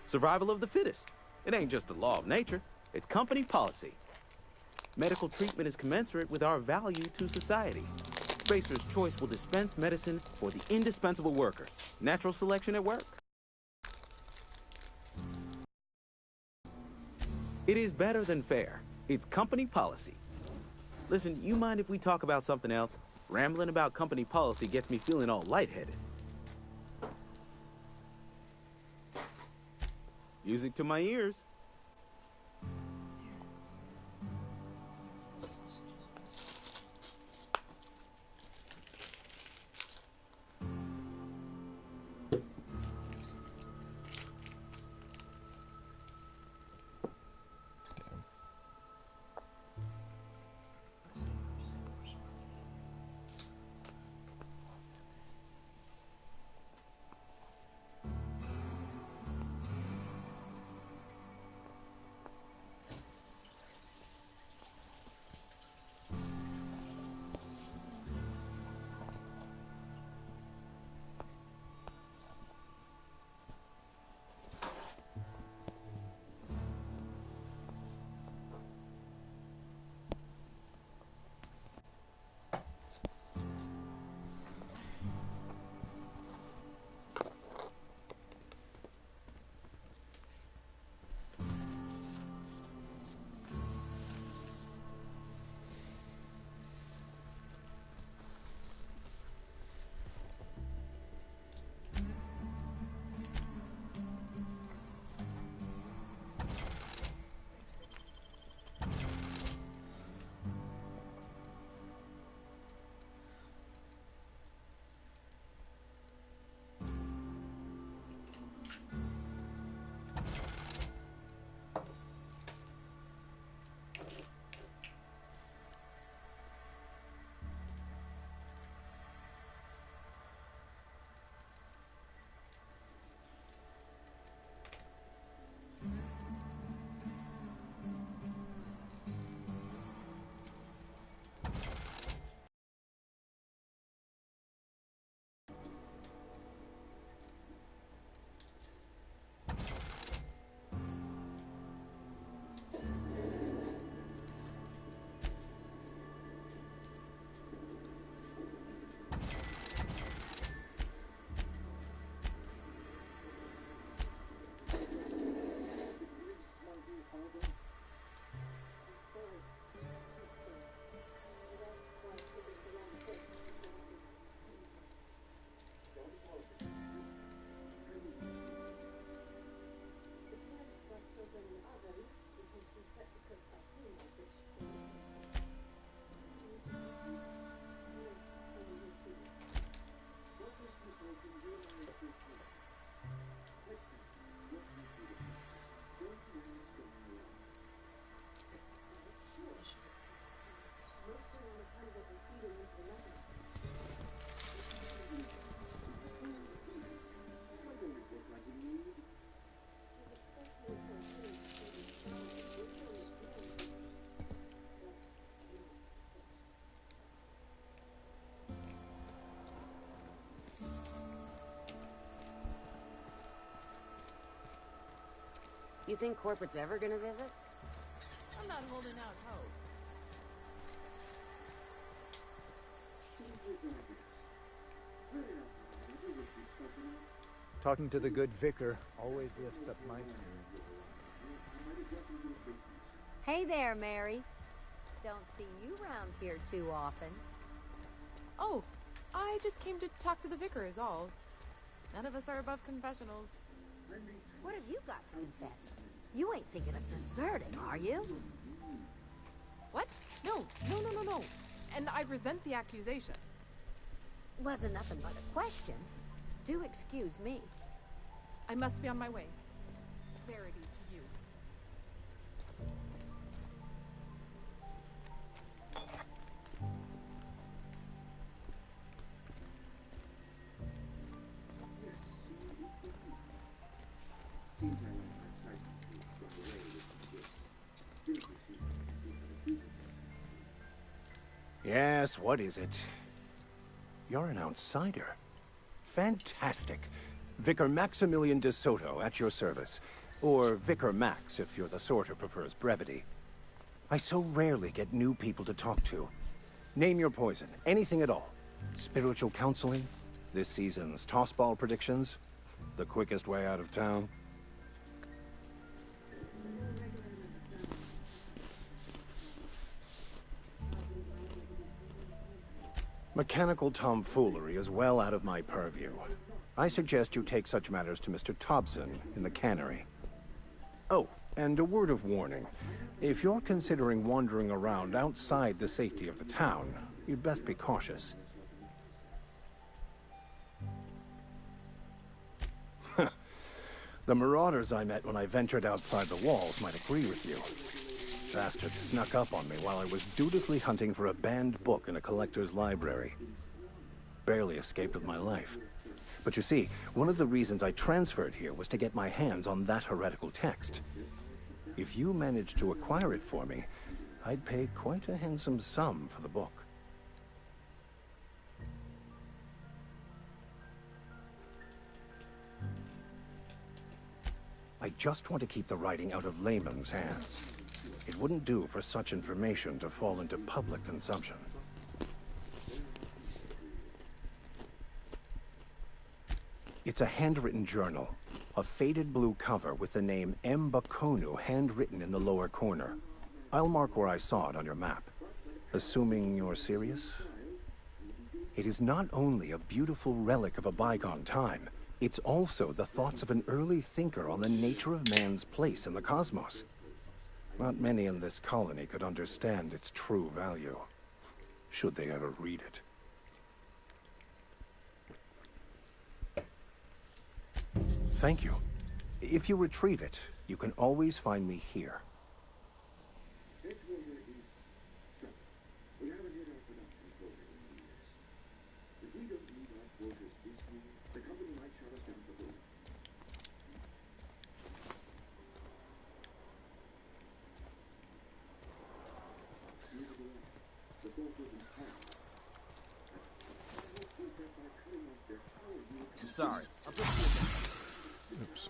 Survival of the fittest. It ain't just the law of nature, it's company policy. Medical treatment is commensurate with our value to society. Spacer's Choice will dispense medicine for the indispensable worker. Natural selection at work. It is better than fair. It's company policy. Listen, you mind if we talk about something else? Rambling about company policy gets me feeling all lightheaded. Music to my ears. You think corporate's ever gonna visit? I'm not holding out hope. Talking to the good vicar always lifts up my spirits. Hey there, Mary. Don't see you around here too often. Oh, I just came to talk to the vicar is all. None of us are above confessionals. What have you got to confess? You ain't thinking of deserting, are you? What? No. And I resent the accusation. Wasn't nothing but a question. Do excuse me. I must be on my way. Verity to you. Yes, what is it? You're an outsider. Fantastic. Vicar Maximilian de Soto, at your service. Or Vicar Max, if you're the sort who prefers brevity. I so rarely get new people to talk to. Name your poison, anything at all. Spiritual counseling, this season's tossball predictions, the quickest way out of town. Mechanical tomfoolery is well out of my purview. I suggest you take such matters to Mr. Thompson in the cannery. Oh, and a word of warning. If you're considering wandering around outside the safety of the town, you'd best be cautious. The marauders I met when I ventured outside the walls might agree with you. Bastards snuck up on me while I was dutifully hunting for a banned book in a collector's library. Barely escaped with my life. But you see, one of the reasons I transferred here was to get my hands on that heretical text. If you managed to acquire it for me, I'd pay quite a handsome sum for the book. I just want to keep the writing out of layman's hands. It wouldn't do for such information to fall into public consumption. It's a handwritten journal. A faded blue cover with the name M. Bakonu handwritten in the lower corner. I'll mark where I saw it on your map. Assuming you're serious? It is not only a beautiful relic of a bygone time, it's also the thoughts of an early thinker on the nature of man's place in the cosmos. Not many in this colony could understand its true value, should they ever read it. Thank you. If you retrieve it, you can always find me here. Sorry. I'll put you in. Oops.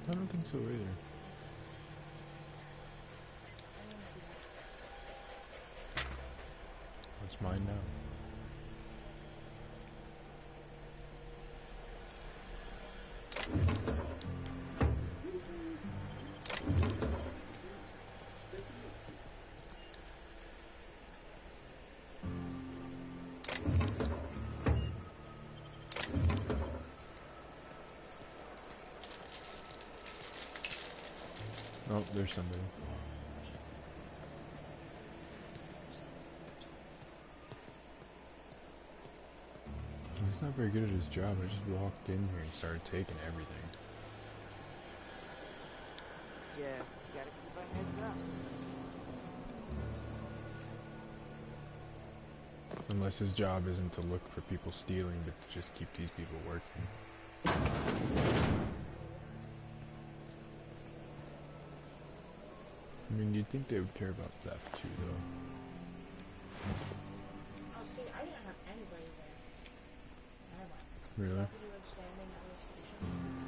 I don't think so either. It's mine now. Oh, there's somebody. He's not very good at his job. I just walked in here and started taking everything. Just gotta keep our heads up. Unless his job isn't to look for people stealing, but to just keep these people working. I mean, you'd think they would care about theft too, though. Oh, see, I didn't have anybody there. Really? Nobody was standing at the station.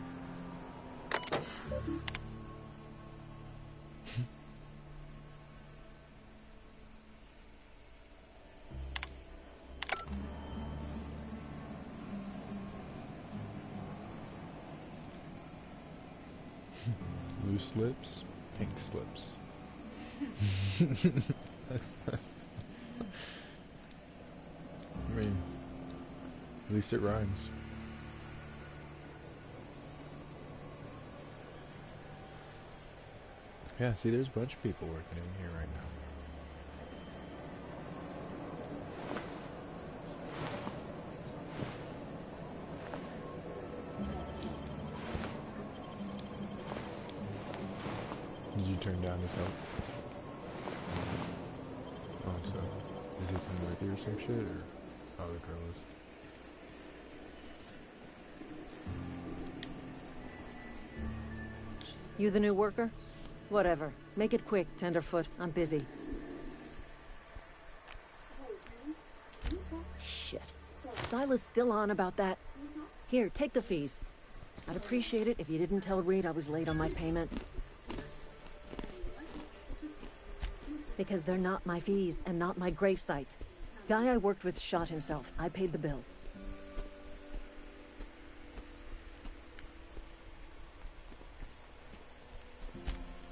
blue slips, pink slips. that's, I mean, at least it rhymes. Yeah, see, there's a bunch of people working in here right now. Did you turn down his help? Oh, so is he coming with you or some shit, or how the girl is? You the new worker? Whatever. Make it quick, Tenderfoot. I'm busy. Shit. Silas still on about that. Here, take the fees. I'd appreciate it if you didn't tell Reed I was late on my payment. Because they're not my fees and not my gravesite. Guy I worked with shot himself. I paid the bill.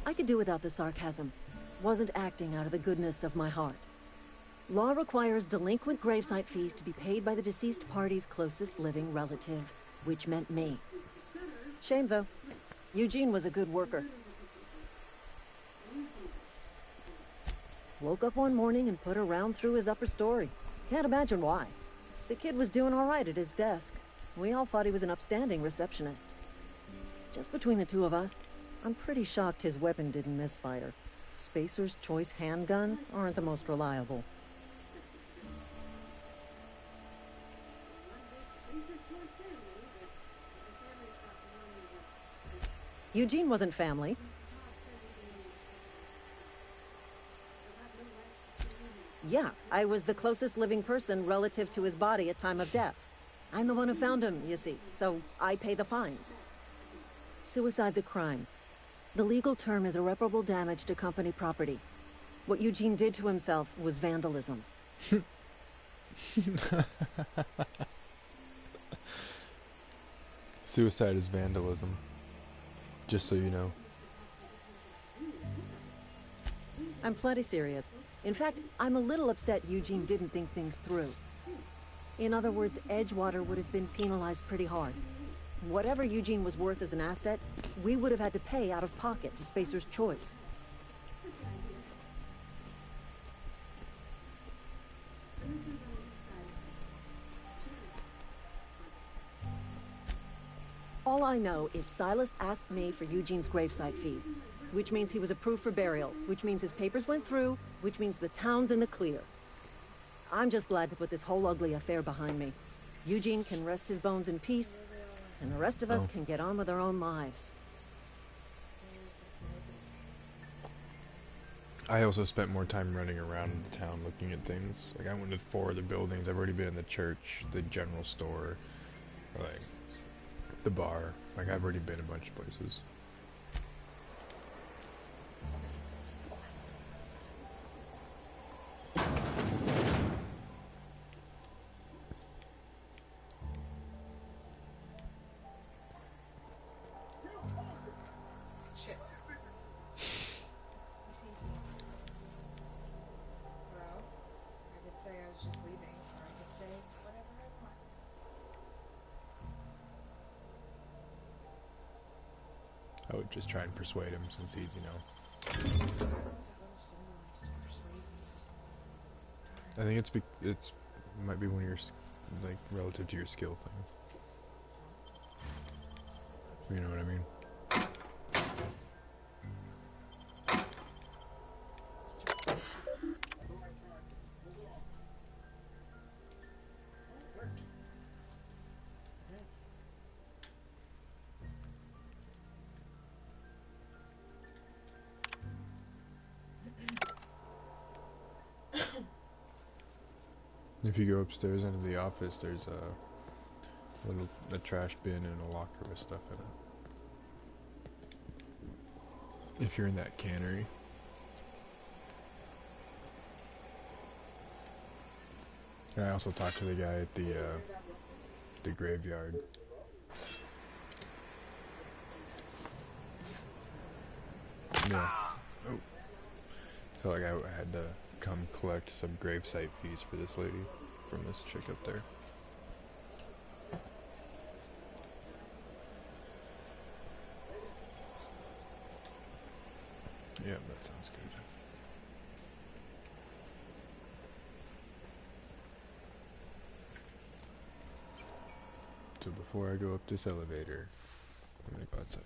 I could do without the sarcasm. Wasn't acting out of the goodness of my heart. Law requires delinquent gravesite fees to be paid by the deceased party's closest living relative, which meant me. Shame, though. Eugene was a good worker. Woke up one morning and put a round through his upper story. Can't imagine why. The kid was doing all right at his desk. We all thought he was an upstanding receptionist. Just between the two of us, I'm pretty shocked his weapon didn't misfire. Spacer's Choice handguns aren't the most reliable. Eugene wasn't family. Yeah, I was the closest living person relative to his body at time of death. I'm the one who found him, you see, so I pay the fines. Suicide's a crime. The legal term is irreparable damage to company property. What Eugene did to himself was vandalism. Suicide is vandalism. Just so you know. I'm plenty serious. In fact, I'm a little upset Eugene didn't think things through. In other words, Edgewater would have been penalized pretty hard. Whatever Eugene was worth as an asset, we would have had to pay out of pocket to Spacer's Choice. All I know is Silas asked me for Eugene's gravesite fees, which means he was approved for burial, which means his papers went through, which means the town's in the clear. I'm just glad to put this whole ugly affair behind me. Eugene can rest his bones in peace, and the rest of us can get on with our own lives. I also spent more time running around the town looking at things. Like, I went to 4 other buildings. I've already been in the church, the general store, like, the bar. Like, I've already been a bunch of places. I would just try and persuade him since he's, you know. I think it might be one of your, like, relative to your skill thing. You know what I mean? If you go upstairs into the office, there's a trash bin and a locker with stuff in it. If you're in that cannery. And I also talked to the guy at the graveyard. Yeah. Oh. So like I had to come collect some gravesite fees for this lady from this chick up there. Yeah, that sounds good. So before I go up this elevator, I'm gonna go outside.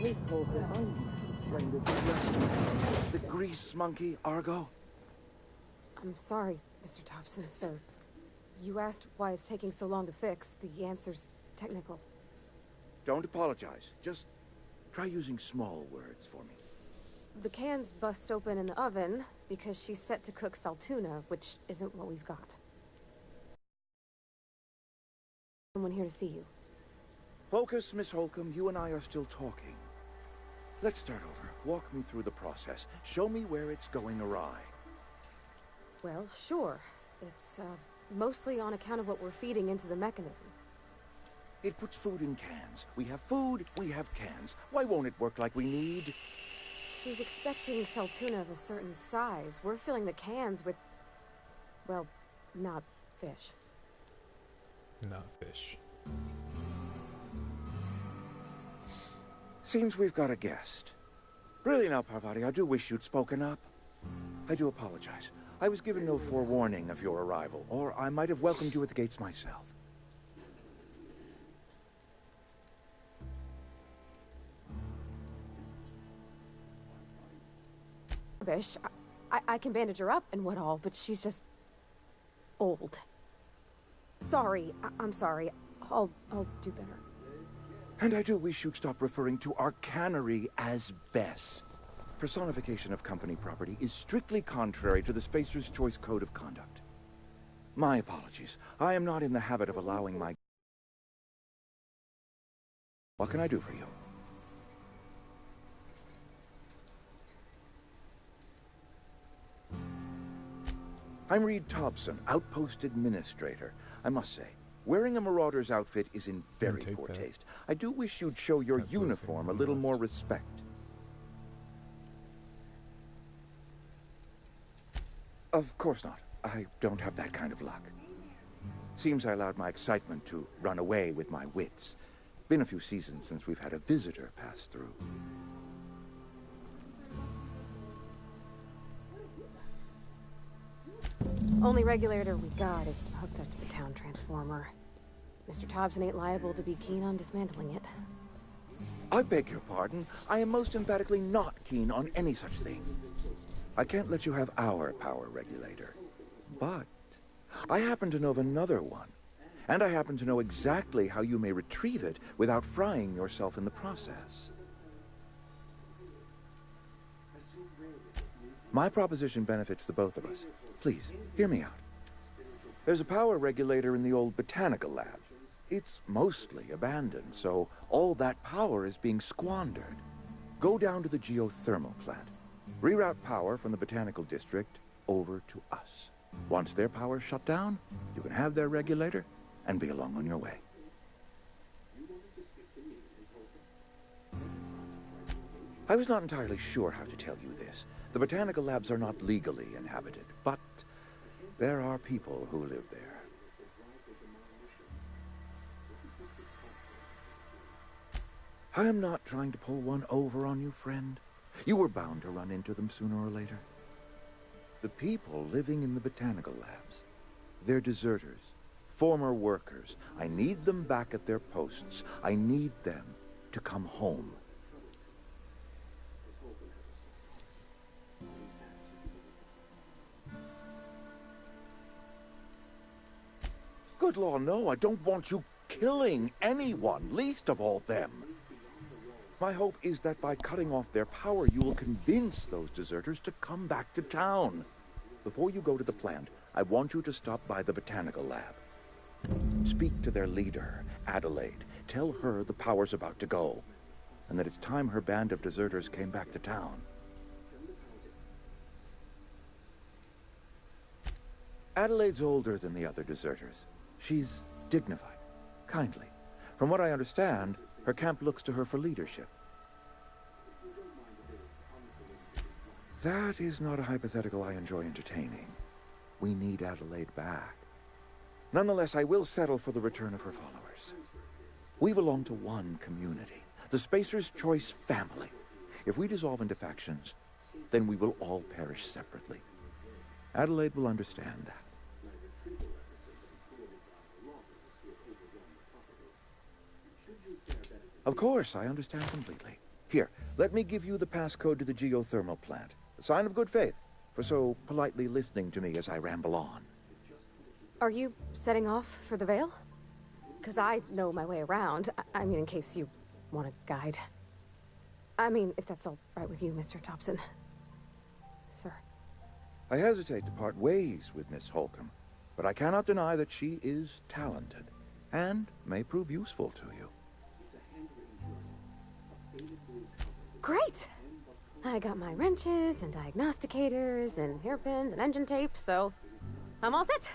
The grease monkey, Argo? I'm sorry, Mr. Thompson, sir. You asked why it's taking so long to fix. The answer's technical. Don't apologize. Just try using small words for me. The cans bust open in the oven because she's set to cook saltuna, which isn't what we've got. Someone here to see you. Focus, Miss Holcomb. You and I are still talking. Let's start over. Walk me through the process. Show me where it's going awry. Well, sure. It's, mostly on account of what we're feeding into the mechanism. It puts food in cans. We have food, we have cans. Why won't it work like we need? She's expecting saltuna of a certain size. We're filling the cans with, well, not fish. Not fish. Seems we've got a guest. Really now, Parvati, I do wish you'd spoken up. I do apologize. I was given no forewarning of your arrival, or I might have welcomed you at the gates myself. Bish, I can bandage her up and what all, but she's just old. Sorry, I'm sorry. I'll do better. And I do wish you'd stop referring to our cannery as Bess. Personification of company property is strictly contrary to the Spacer's Choice Code of Conduct. My apologies. I am not in the habit of allowing my... What can I do for you? I'm Reed Thompson, Outpost Administrator. I must say, wearing a Marauder's outfit is in very poor taste. I do wish you'd show your uniform a little more respect. Of course not. I don't have that kind of luck. Seems I allowed my excitement to run away with my wits. Been a few seasons since we've had a visitor pass through. Only regulator we got is hooked up to the town transformer. Mr. Thompson ain't liable to be keen on dismantling it. I beg your pardon. I am most emphatically not keen on any such thing. I can't let you have our power regulator. But I happen to know of another one. And I happen to know exactly how you may retrieve it without frying yourself in the process. My proposition benefits the both of us. Please, hear me out. There's a power regulator in the old botanical lab. It's mostly abandoned, so all that power is being squandered. Go down to the geothermal plant. Reroute power from the botanical district over to us. Once their power's shut down, you can have their regulator and be along on your way. I was not entirely sure how to tell you this. The botanical labs are not legally inhabited, but there are people who live there. I am not trying to pull one over on you, friend. You were bound to run into them sooner or later. The people living in the botanical labs, they're deserters, former workers. I need them back at their posts. I need them to come home. Good law, no, I don't want you killing anyone, least of all them. My hope is that by cutting off their power, you will convince those deserters to come back to town. Before you go to the plant, I want you to stop by the botanical lab. Speak to their leader, Adelaide. Tell her the power's about to go, and that it's time her band of deserters came back to town. Adelaide's older than the other deserters. She's dignified, kindly. From what I understand, her camp looks to her for leadership. That is not a hypothetical I enjoy entertaining. We need Adelaide back. Nonetheless, I will settle for the return of her followers. We belong to one community, the Spacer's Choice family. If we dissolve into factions, then we will all perish separately. Adelaide will understand that. Of course, I understand completely. Here, let me give you the passcode to the geothermal plant. A sign of good faith for so politely listening to me as I ramble on. Are you setting off for the Vale? Because I know my way around. I mean, in case you want a guide. I mean, if that's all right with you, Mr. Thompson. Sir. I hesitate to part ways with Miss Holcomb, but I cannot deny that she is talented and may prove useful to you. Great! I got my wrenches and diagnosticators and hairpins and engine tape, so I'm all set.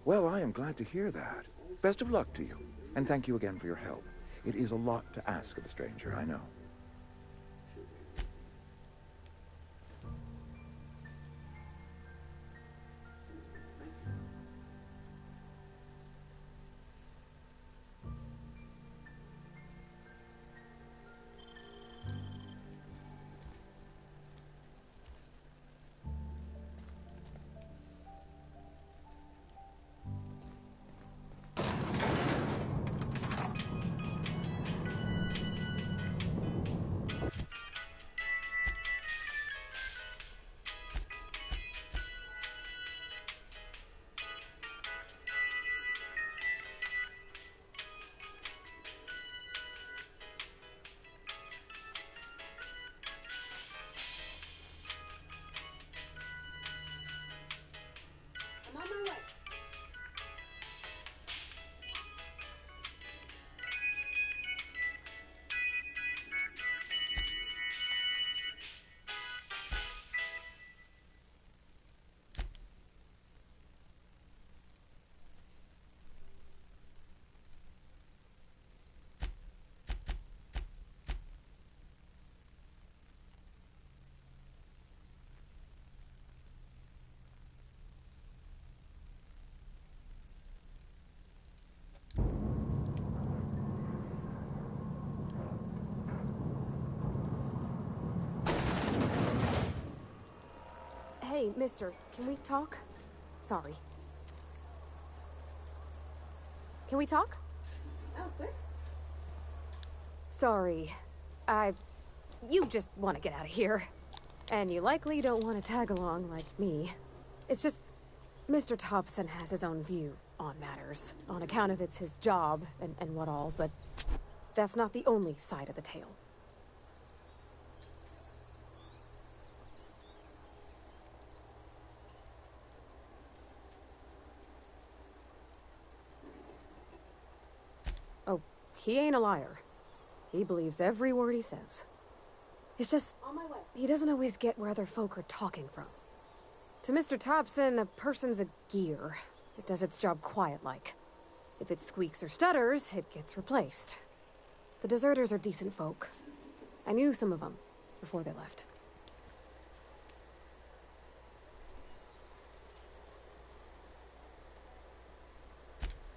Well, I am glad to hear that. Best of luck to you, and thank you again for your help. It is a lot to ask of a stranger, I know. Hey, mister, can we talk? Sorry. Can we talk? Oh, quick. Sorry. You just want to get out of here. And you likely don't want to tag along like me. It's just, Mr. Thompson has his own view on matters, on account of it's his job and what all, but that's not the only side of the tale. Oh, he ain't a liar. He believes every word he says. It's just, he doesn't always get where other folk are talking from. To Mr. Thompson, a person's a gear. It does its job quiet-like. If it squeaks or stutters, it gets replaced. The deserters are decent folk. I knew some of them before they left.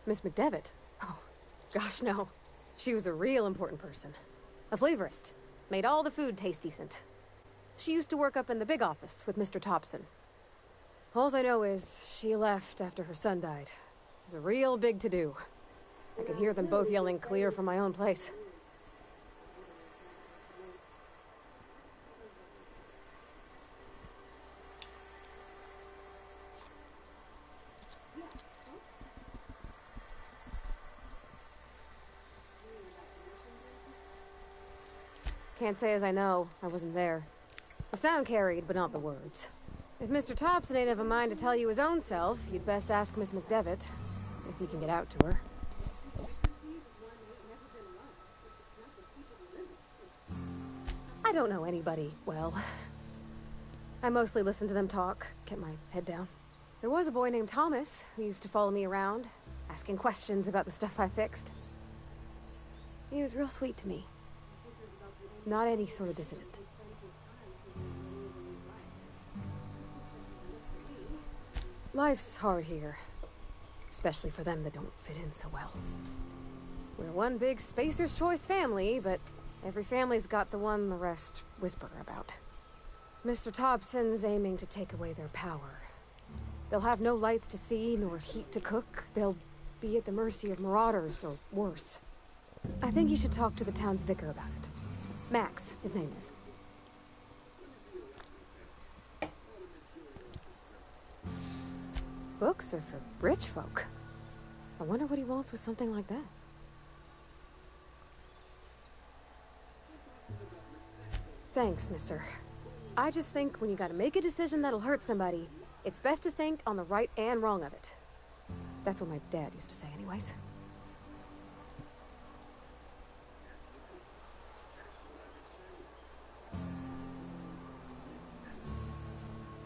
Miss McDevitt? Oh, gosh, no. She was a real important person. A flavorist. Made all the food taste decent. She used to work up in the big office with Mr. Thompson. All I know is she left after her son died. It was a real big to-do. I could hear them both yelling clear from my own place. Can't say as I know. I wasn't there. The sound carried, but not the words. If Mr. Thompson ain't of a mind to tell you his own self, you'd best ask Miss McDevitt, if he can get out to her. I don't know anybody well. I mostly listen to them talk, kept my head down. There was a boy named Thomas who used to follow me around, asking questions about the stuff I fixed. He was real sweet to me. Not any sort of dissident. Life's hard here. Especially for them that don't fit in so well. We're one big Spacer's Choice family, but every family's got the one the rest whisper about. Mr. Thompson's aiming to take away their power. They'll have no lights to see, nor heat to cook. They'll be at the mercy of marauders, or worse. I think you should talk to the town's vicar about it. Max, his name is. Books are for rich folk. I wonder what he wants with something like that. Thanks, mister. I just think when you gotta make a decision that'll hurt somebody, it's best to think on the right and wrong of it. That's what my dad used to say anyways.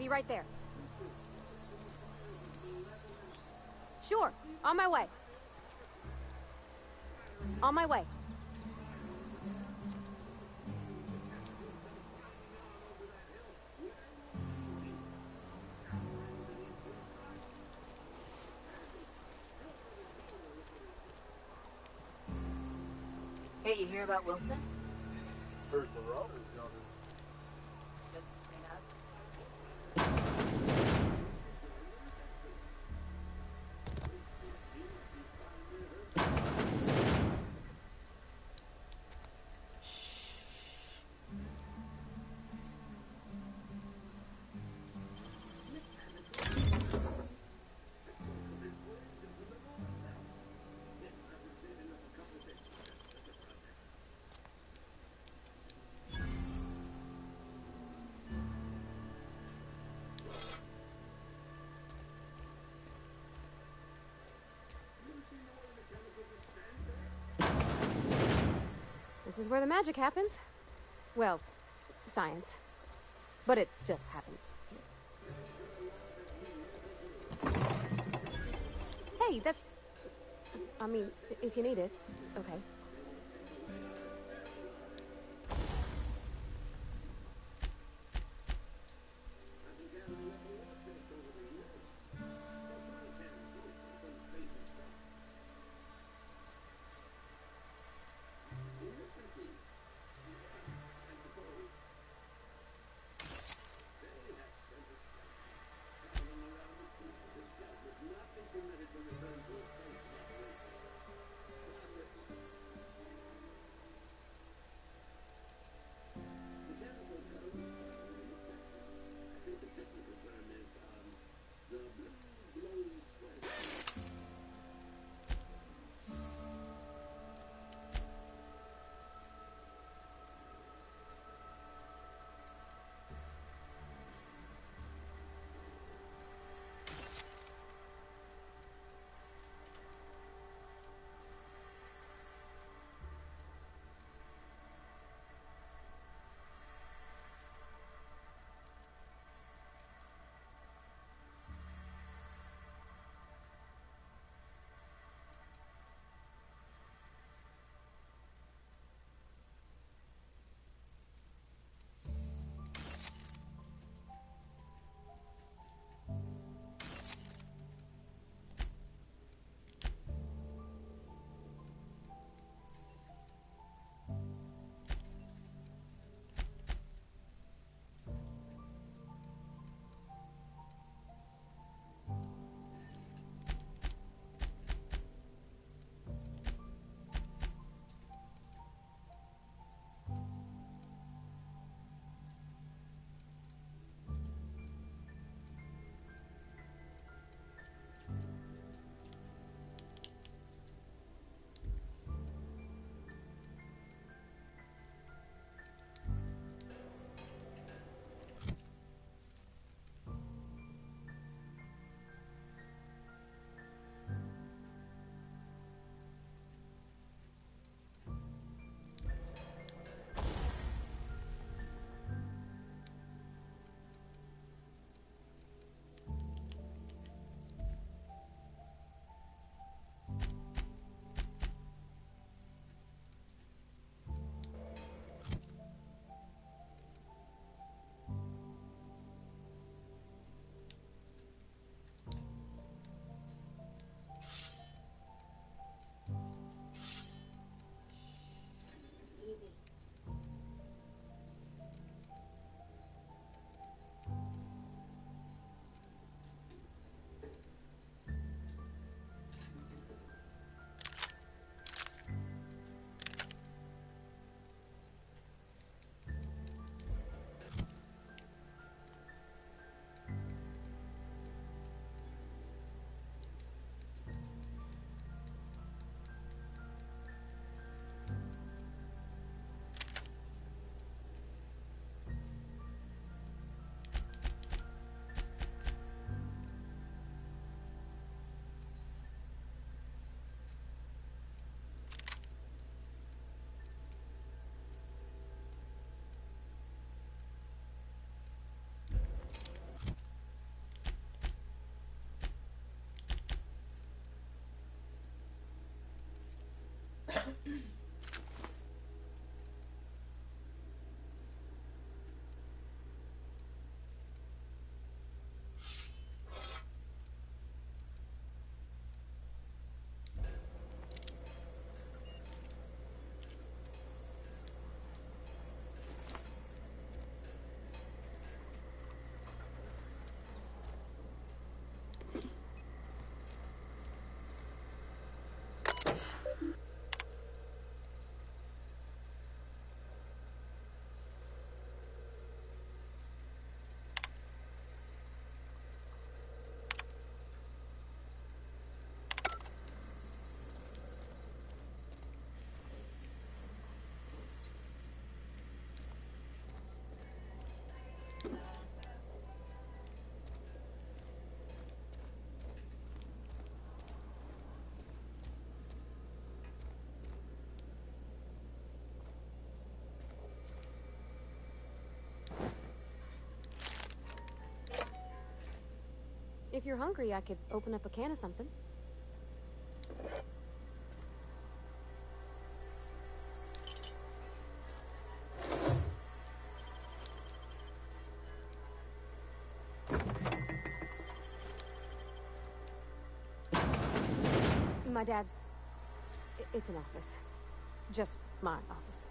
Be right there. Sure, on my way. On my way. Hey, you hear about Wilson? Heard Marauders down This is where the magic happens. Well, science. But it still happens. Hey, that's... I mean, if you need it, okay. If you're hungry, I could open up a can of something. My dad's... It's an office. Just my office.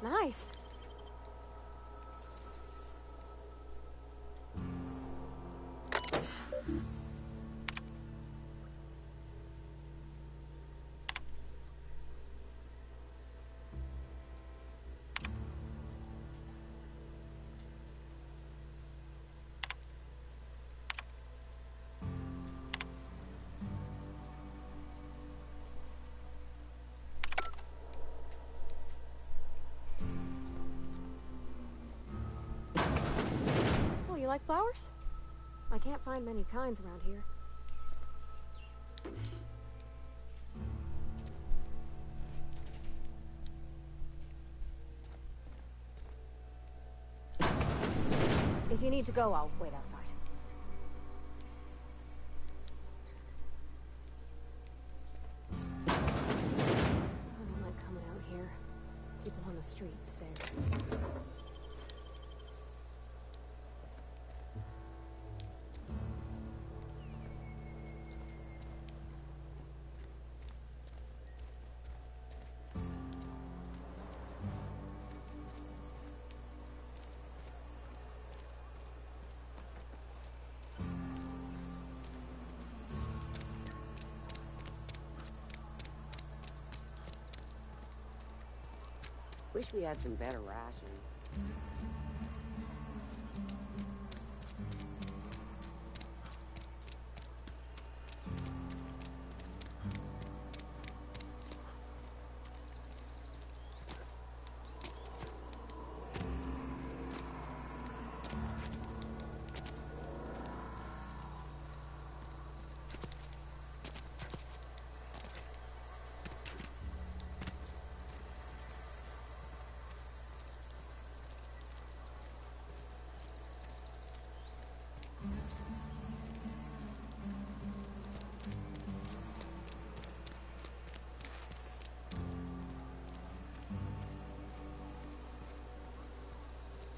Nice. You like flowers? I can't find many kinds around here. If you need to go, I'll wait outside. I don't like coming out here. People on the street stare. Wish we had some better rations.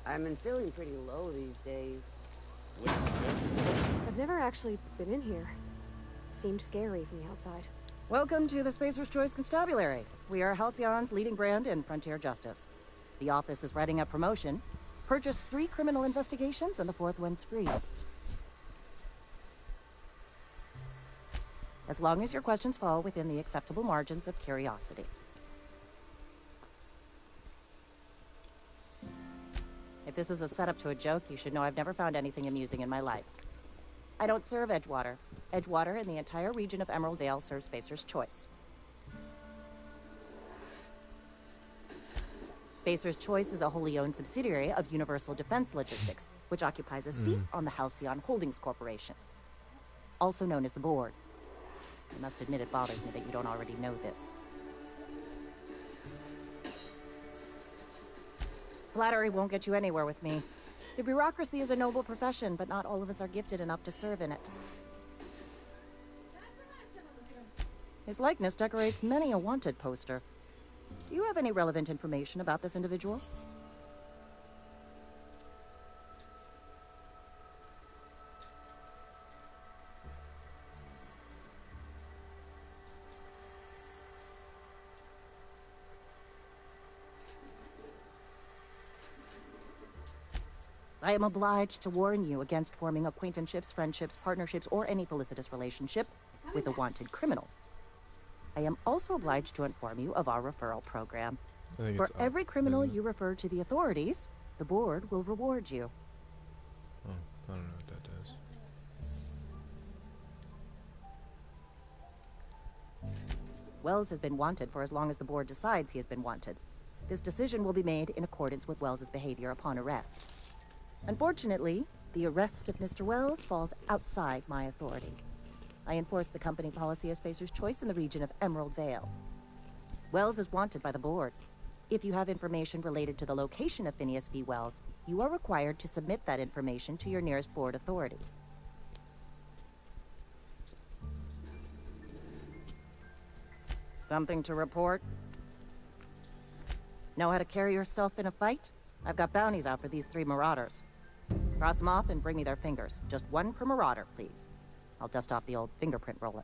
I've been feeling pretty low these days. I've never actually been in here. Seemed scary from the outside. Welcome to the Spacer's Choice Constabulary. We are Halcyon's leading brand in frontier justice. The office is writing up promotion. Purchase 3 criminal investigations and the 4th one's free. As long as your questions fall within the acceptable margins of curiosity. If this is a setup to a joke, you should know I've never found anything amusing in my life. I don't serve Edgewater. Edgewater and the entire region of Emerald Vale serve Spacer's Choice. Spacer's Choice is a wholly owned subsidiary of Universal Defense Logistics, which occupies a seat on the Halcyon Holdings Corporation, also known as the Board. I must admit it bothers me that you don't already know this. Flattery won't get you anywhere with me. The bureaucracy is a noble profession, but not all of us are gifted enough to serve in it. His likeness decorates many a wanted poster. Do you have any relevant information about this individual? I am obliged to warn you against forming acquaintanceships, friendships, partnerships, or any felicitous relationship with a wanted criminal. I am also obliged to inform you of our referral program. For every criminal you refer to the authorities, the board will reward you. Oh, I don't know what that does. Wells has been wanted for as long as the board decides he has been wanted. This decision will be made in accordance with Wells's behavior upon arrest. Unfortunately, the arrest of Mr. Wells falls outside my authority. I enforce the company policy of Spacer's Choice in the region of Emerald Vale. Wells is wanted by the board. If you have information related to the location of Phineas V. Wells, you are required to submit that information to your nearest board authority. Something to report? Know how to carry yourself in a fight? I've got bounties out for these 3 marauders. Cross them off and bring me their fingers. Just 1 per marauder, please. I'll dust off the old fingerprint roller.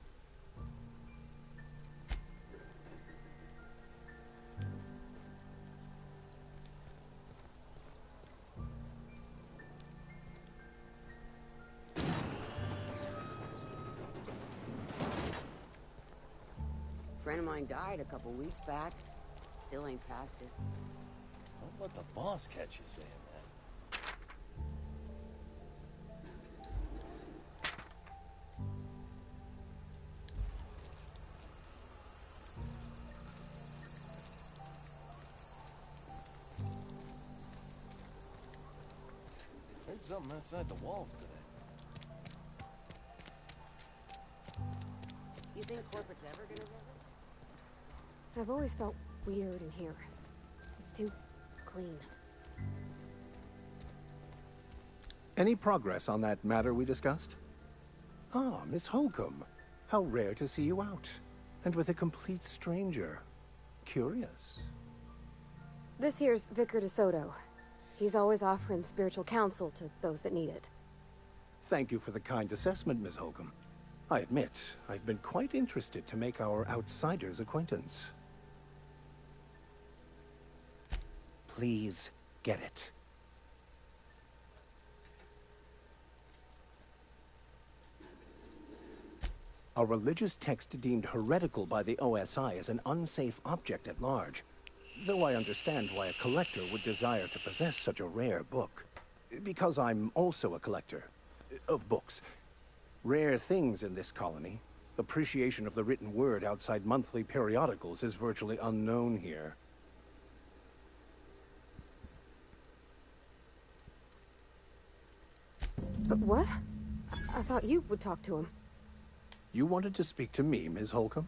A friend of mine died a couple weeks back. Still ain't past it. Don't let the boss catch you saying that. Heard something outside the walls today. You think corporate's ever gonna visit? I've always felt weird in here. It's too clean. Any progress on that matter we discussed? Ah, Miss Holcomb. How rare to see you out. And with a complete stranger. Curious. This here's Vicar DeSoto. He's always offering spiritual counsel to those that need it. Thank you for the kind assessment, Miss Holcomb. I admit, I've been quite interested to make our outsider's acquaintance. Please, get it. A religious text deemed heretical by the OSI is an unsafe object at large, though I understand why a collector would desire to possess such a rare book. Because I'm also a collector of books. Rare things in this colony. Appreciation of the written word outside monthly periodicals is virtually unknown here. But what? I thought you would talk to him. You wanted to speak to me, Ms. Holcomb?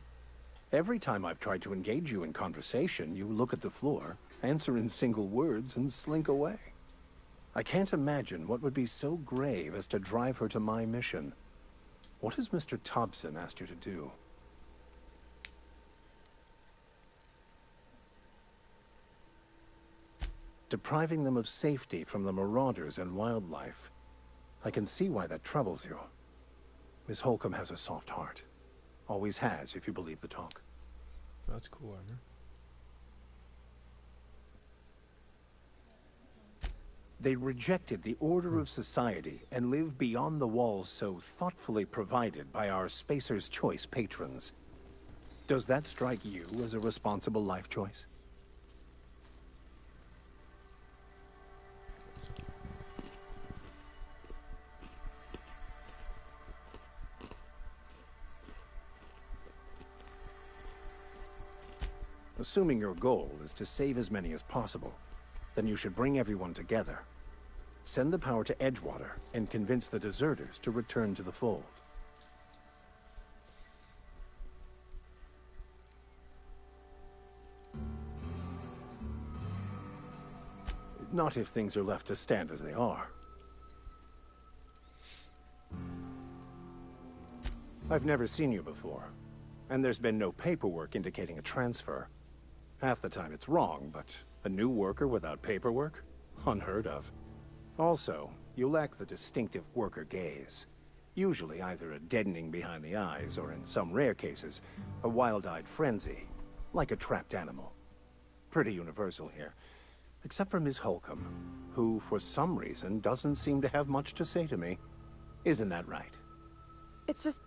Every time I've tried to engage you in conversation, you look at the floor, answer in single words, and slink away. I can't imagine what would be so grave as to drive her to my mission. What has Mr. Thompson asked you to do? Depriving them of safety from the marauders and wildlife. I can see why that troubles you. Miss Holcomb has a soft heart. Always has, if you believe the talk. That's cool, Armor. They rejected the order of society and live beyond the walls so thoughtfully provided by our Spacer's Choice patrons. Does that strike you as a responsible life choice? Assuming your goal is to save as many as possible, then you should bring everyone together. Send the power to Edgewater and convince the deserters to return to the fold. Not if things are left to stand as they are. I've never seen you before, and there's been no paperwork indicating a transfer. Half the time it's wrong, but a new worker without paperwork? Unheard of. Also, you lack the distinctive worker gaze. Usually either a deadening behind the eyes, or in some rare cases, a wild-eyed frenzy, like a trapped animal. Pretty universal here. Except for Ms. Holcomb, who, for some reason, doesn't seem to have much to say to me. Isn't that right? It's just...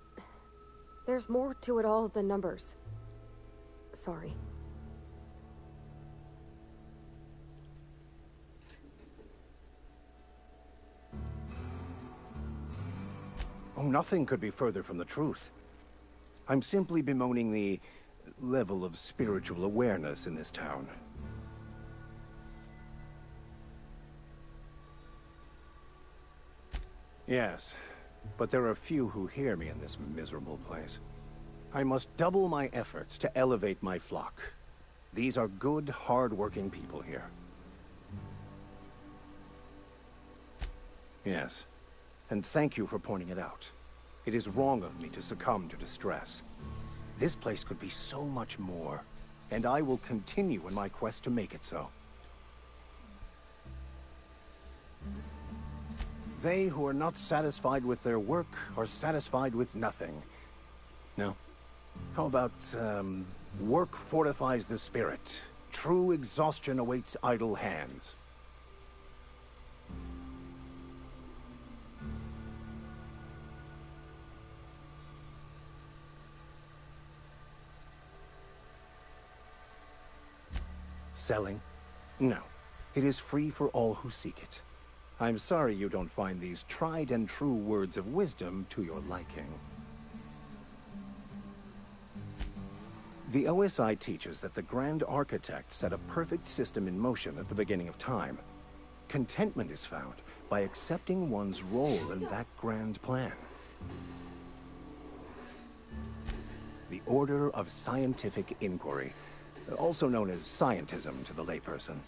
there's more to it all than numbers. Sorry. Oh, nothing could be further from the truth. I'm simply bemoaning the level of spiritual awareness in this town. Yes, but there are few who hear me in this miserable place. I must double my efforts to elevate my flock. These are good, hard-working people here. Yes, and thank you for pointing it out. It is wrong of me to succumb to distress. This place could be so much more, and I will continue in my quest to make it so. They who are not satisfied with their work are satisfied with nothing. No? How about, work fortifies the spirit. True exhaustion awaits idle hands. Selling? No. It is free for all who seek it. I'm sorry you don't find these tried and true words of wisdom to your liking. The OSI teaches that the Grand Architect set a perfect system in motion at the beginning of time. Contentment is found by accepting one's role in that grand plan. The Order of Scientific Inquiry, also known as scientism to the layperson.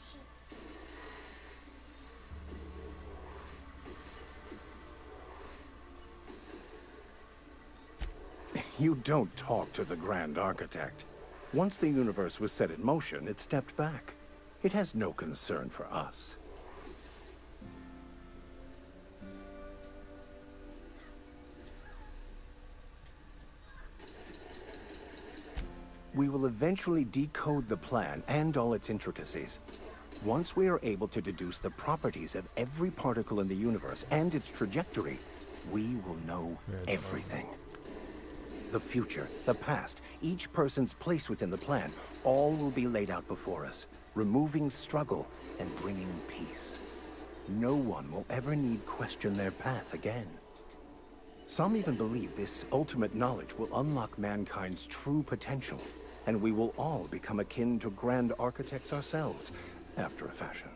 You don't talk to the Grand Architect. Once the universe was set in motion, it stepped back. It has no concern for us. We will eventually decode the plan and all its intricacies. Once we are able to deduce the properties of every particle in the universe and its trajectory, we will know everything. The future, the past, each person's place within the plan, all will be laid out before us, removing struggle and bringing peace. No one will ever need question their path again. Some even believe this ultimate knowledge will unlock mankind's true potential, and we will all become akin to Grand Architects ourselves, after a fashion.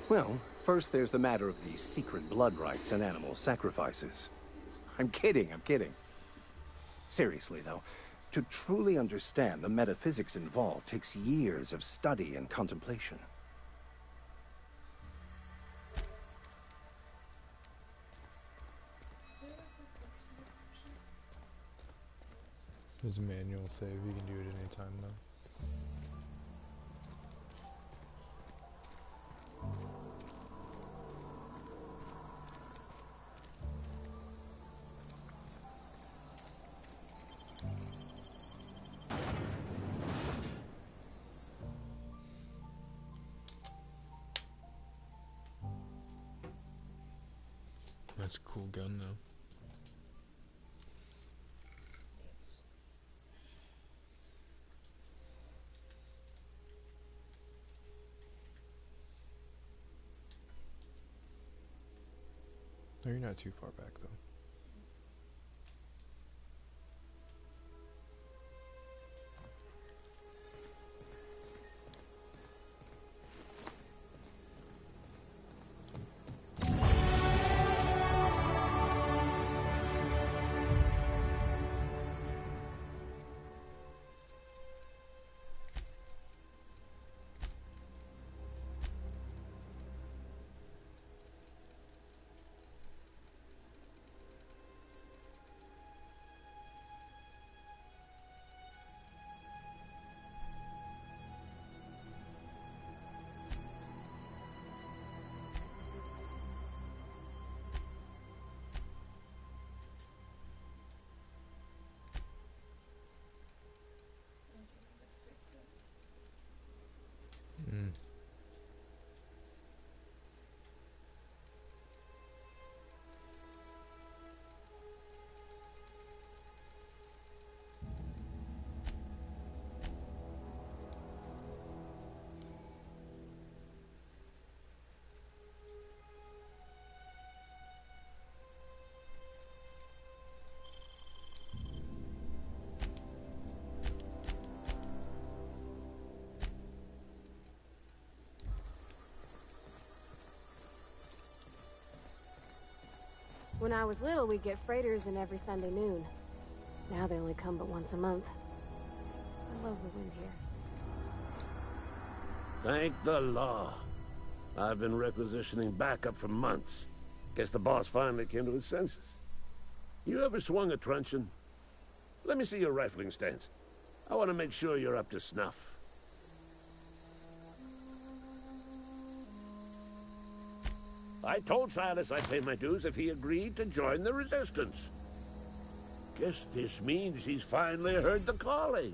Well, first there's the matter of the secret blood rites and animal sacrifices. I'm kidding. Seriously, though, to truly understand the metaphysics involved takes years of study and contemplation. There's a manual save, you can do it anytime though. That's a cool gun though. No, you're not too far back though. When I was little, we'd get freighters in every Sunday noon. Now they only come but once a month. I love the wind here. Thank the law. I've been requisitioning backup for months. Guess the boss finally came to his senses. You ever swung a truncheon? Let me see your rifling stance. I want to make sure you're up to snuff. I told Silas I'd pay my dues if he agreed to join the Resistance. Guess this means he's finally heard the calling.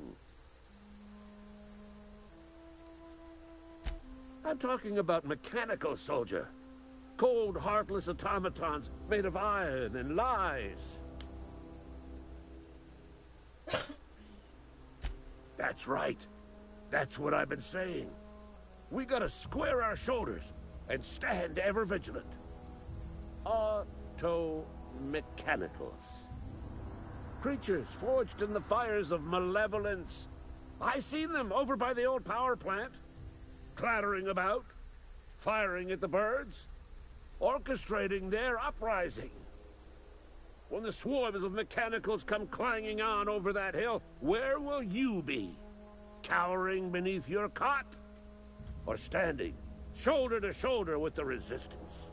I'm talking about mechanical soldier. Cold, heartless automatons made of iron and lies. That's right. That's what I've been saying. We gotta square our shoulders and stand ever vigilant. Auto-mechanicals. Creatures forged in the fires of malevolence. I seen them over by the old power plant. Clattering about, firing at the birds, orchestrating their uprising. When the swarms of mechanicals come clanging on over that hill, where will you be? Cowering beneath your cot? Or standing, shoulder to shoulder with the Resistance?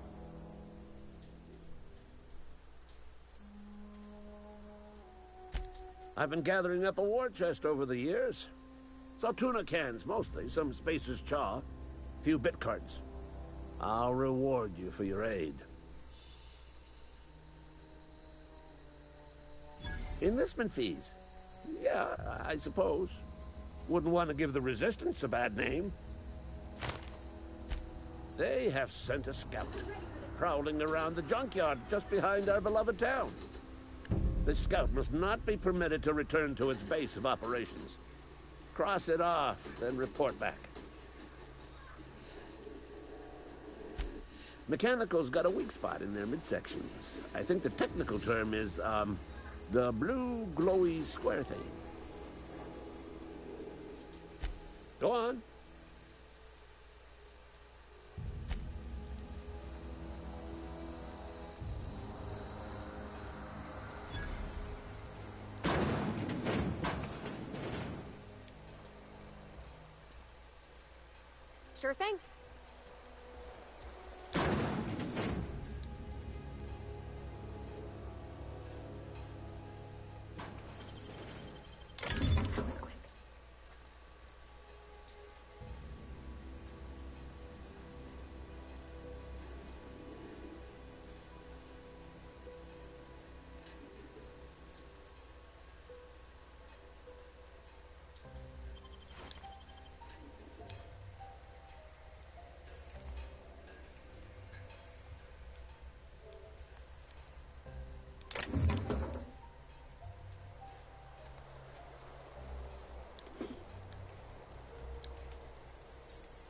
I've been gathering up a war chest over the years. Saw tuna cans, mostly, some Spacer's chaw, few bit cards. I'll reward you for your aid. Enlistment fees? Yeah, I suppose. Wouldn't want to give the Resistance a bad name. They have sent a scout, prowling around the junkyard just behind our beloved town. This scout must not be permitted to return to its base of operations. Cross it off, then report back. Mechanicals got a weak spot in their midsections. I think the technical term is, the blue glowy square thing. Go on. Sure thing. That was quick.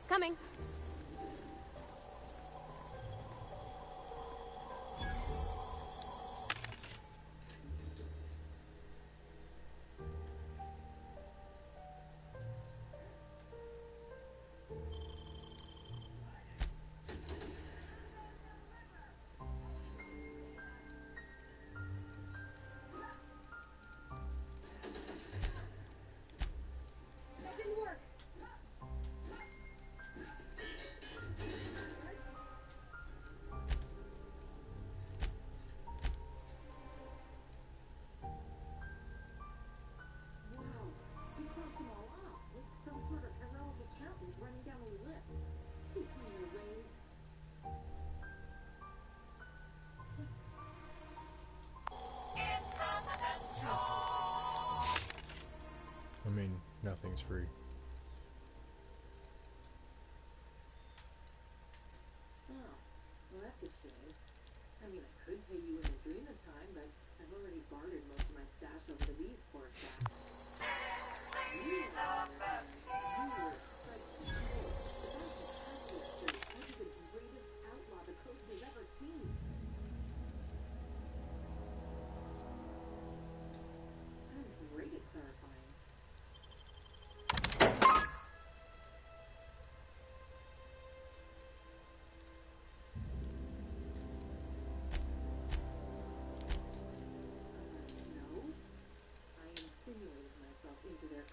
Coming. That didn't work. I mean, nothing's free. Oh, well that's a shame. I mean, I could pay you in Adrena time, but I've already bartered most of my stash over to these poor sacks. You are such control. The guy who has this, the greatest outlaw the coast has ever seen. I'm great at clarifying. into their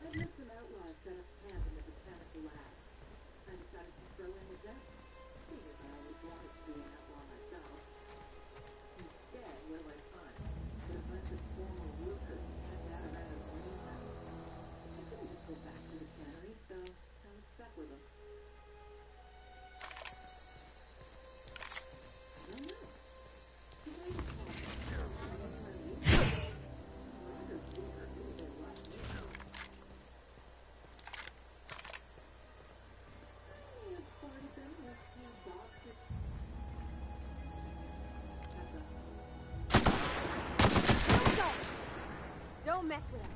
I've met some outlaws set up camp in the botanical lab. I decided to throw in the zest, seeing as I always wanted to be an outlaw myself. Instead, what do I find? That a bunch of former workers camped out around a greenhouse. I couldn't just go back to the cannery, so I was stuck with them. I don't know. You guys call it. Marauders were a little bit like me. Don't mess with us.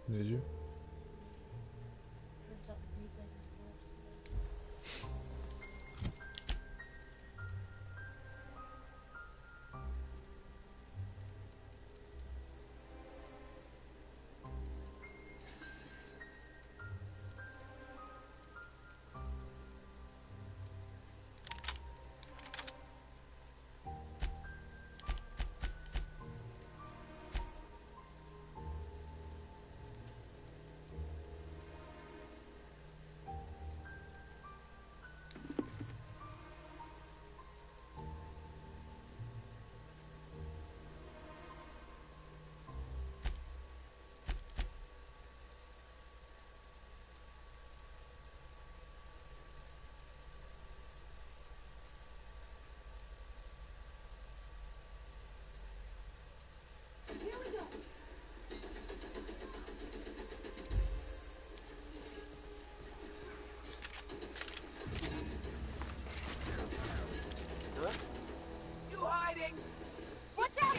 Did you? You hiding? Watch out!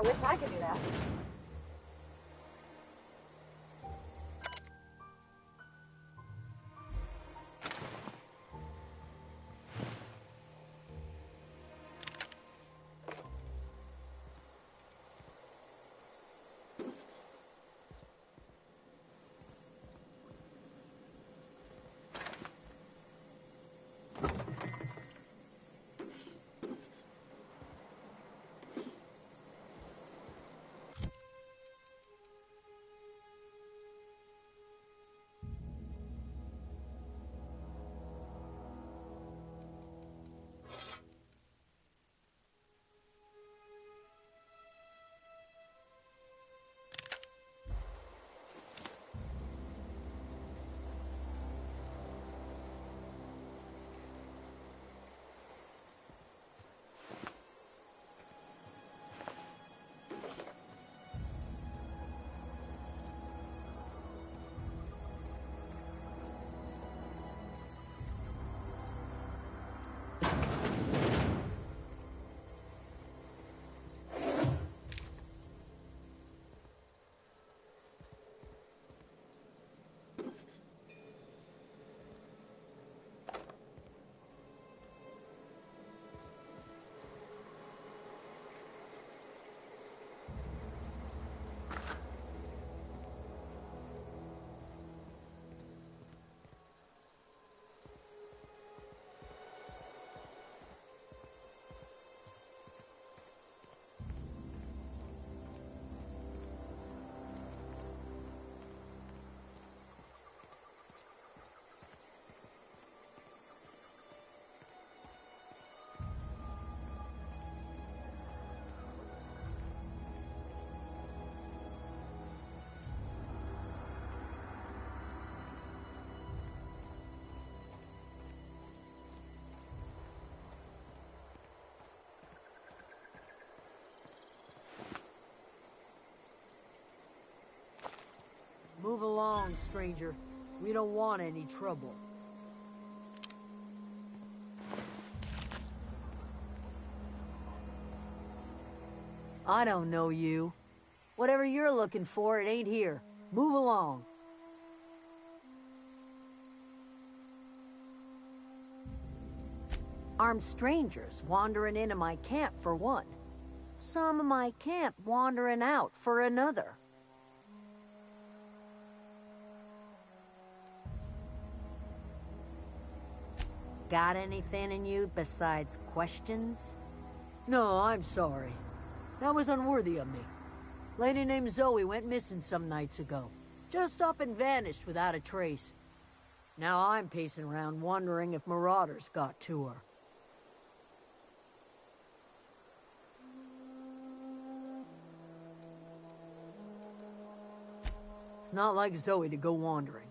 wish I could do that. Move along, stranger. We don't want any trouble. I don't know you. Whatever you're looking for, it ain't here. Move along. Armed strangers wandering into my camp for one. Some of my camp wandering out for another. Got anything in you besides questions? No, I'm sorry. That was unworthy of me. Lady named Zoe went missing some nights ago. Just up and vanished without a trace. Now I'm pacing around wondering if marauders got to her. It's not like Zoe to go wandering.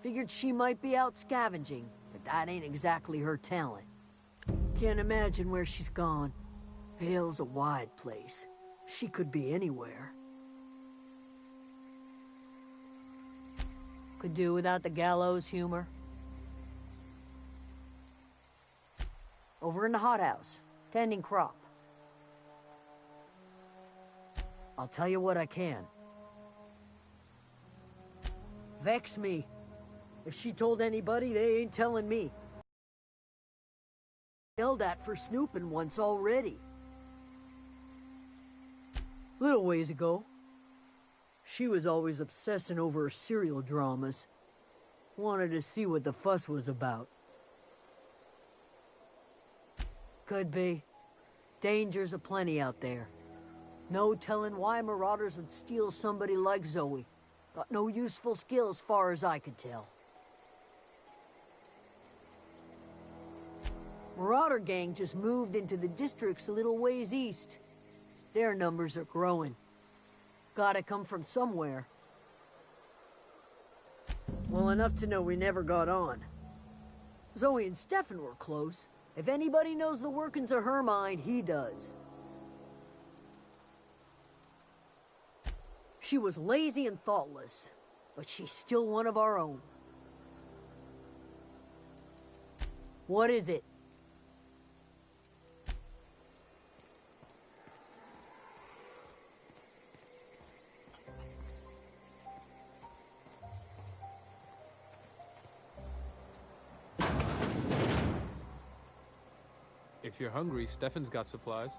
Figured she might be out scavenging, but that ain't exactly her talent. Can't imagine where she's gone. Vale's a wide place. She could be anywhere. Could do without the gallows humor. Over in the hothouse, tending crop. I'll tell you what I can. Vex me. If she told anybody, they ain't telling me. Yelled at for snooping once already. Little ways ago. She was always obsessing over her serial dramas. Wanted to see what the fuss was about. Could be. Dangers aplenty out there. No telling why marauders would steal somebody like Zoe. Got no useful skills far as I could tell. Marauder gang just moved into the districts a little ways east. Their numbers are growing. Gotta come from somewhere. Well, enough to know we never got on. Zoe and Stefan were close. If anybody knows the workings of her mind, he does. She was lazy and thoughtless, but she's still one of our own. What is it? If you're hungry, Stefan's got supplies.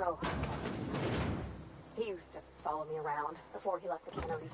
Oh, he used to follow me around before he left the cannery.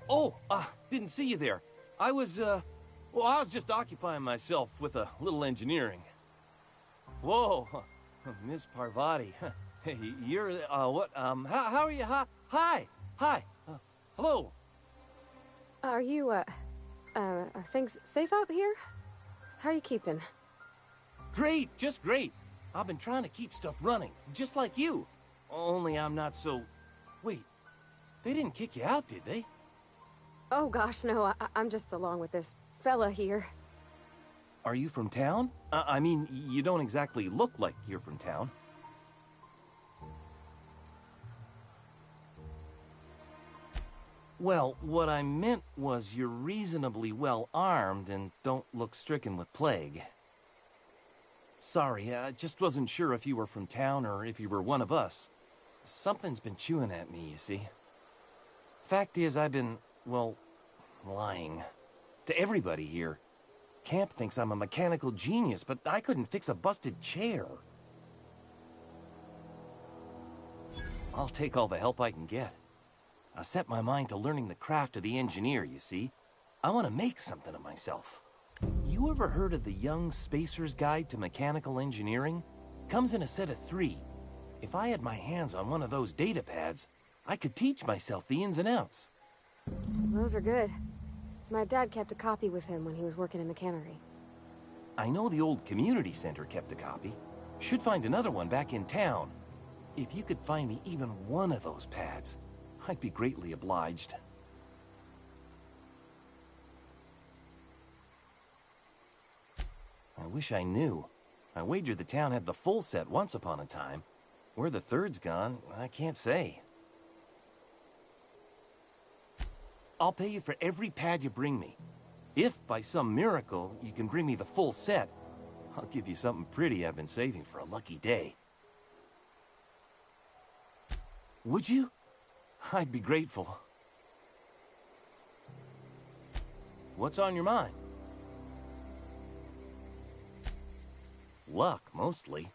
Oh, didn't see you there. I was just occupying myself with a little engineering. Whoa, Miss Parvati. Hey, you're, what, how are you? Hi, hello. Are you, are things safe out here? How are you keeping? Great, just great. I've been trying to keep stuff running, just like you. Only I'm not so... Wait, they didn't kick you out, did they? Oh gosh, no, I'm just along with this fella here. Are you from town? I mean, you don't exactly look like you're from town. Well, what I meant was you're reasonably well armed and don't look stricken with plague. Sorry, I just wasn't sure if you were from town or if you were one of us. Something's been chewing at me, you see. Fact is, I've been, well, lying. To everybody here. Camp thinks I'm a mechanical genius, but I couldn't fix a busted chair. I'll take all the help I can get. I set my mind to learning the craft of the engineer, you see. I want to make something of myself. You ever heard of the Young Spacer's Guide to Mechanical Engineering? Comes in a set of 3. If I had my hands on one of those data pads, I could teach myself the ins and outs. Those are good. My dad kept a copy with him when he was working in the cannery. I know the old community center kept a copy. Should find another one back in town. If you could find me even one of those pads, I'd be greatly obliged. I wish I knew. I wager the town had the full set once upon a time. Where the third's gone, I can't say. I'll pay you for every pad you bring me. If, by some miracle, you can bring me the full set, I'll give you something pretty I've been saving for a lucky day. Would you? I'd be grateful. What's on your mind? Luck, mostly.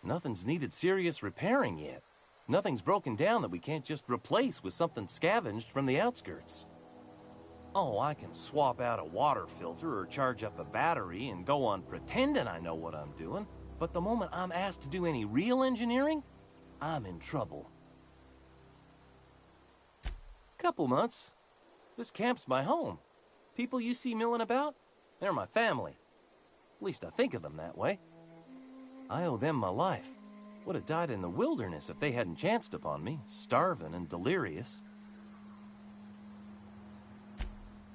Nothing's needed serious repairing yet. Nothing's broken down that we can't just replace with something scavenged from the outskirts. Oh, I can swap out a water filter or charge up a battery and go on pretending I know what I'm doing, but the moment I'm asked to do any real engineering, I'm in trouble. Couple months. This camp's my home. People you see milling about, they're my family. At least I think of them that way. I owe them my life. Would have died in the wilderness if they hadn't chanced upon me, starving and delirious.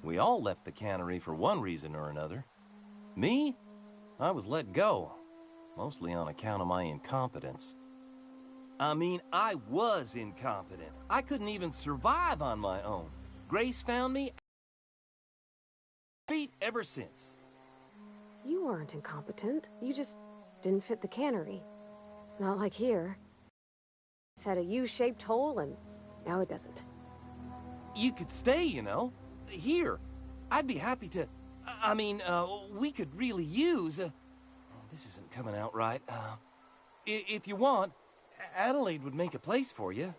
We all left the cannery for one reason or another. Me? I was let go, mostly on account of my incompetence. I mean, I was incompetent. I couldn't even survive on my own. Grace found me feet ever since. You weren't incompetent. You just didn't fit the cannery. Not like here. It's had a U-shaped hole, and now it doesn't. You could stay, you know. Here. I'd be happy to... I mean, we could really use... this isn't coming out right. If you want, Adelaide would make a place for you.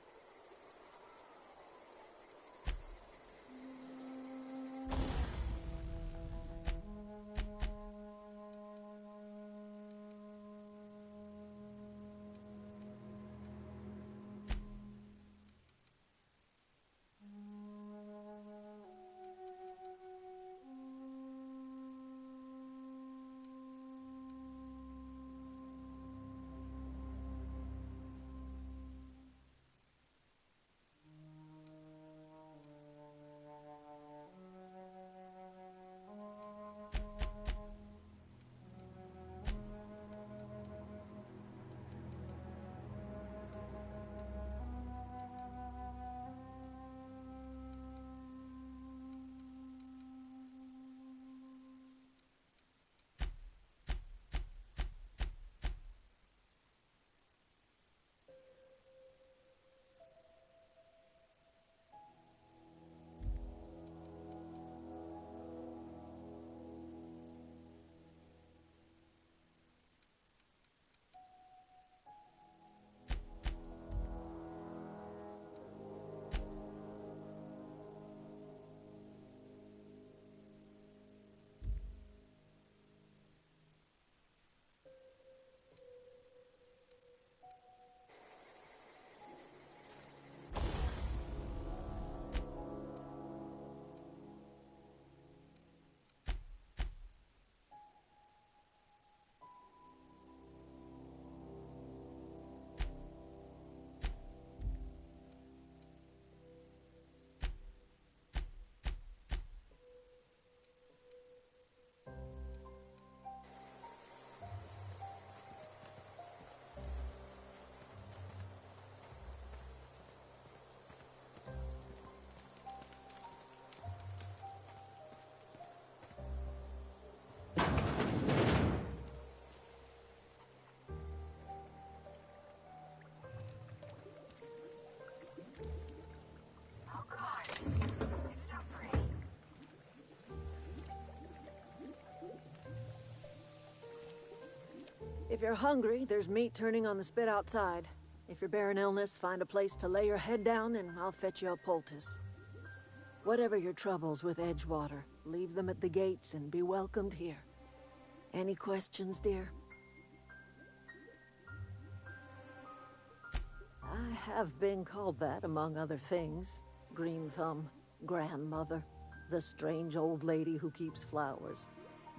If you're hungry, there's meat turning on the spit outside. If you're bearing illness, find a place to lay your head down and I'll fetch you a poultice. Whatever your troubles with Edgewater, leave them at the gates and be welcomed here. Any questions, dear? I have been called that, among other things. Green Thumb, grandmother, the strange old lady who keeps flowers.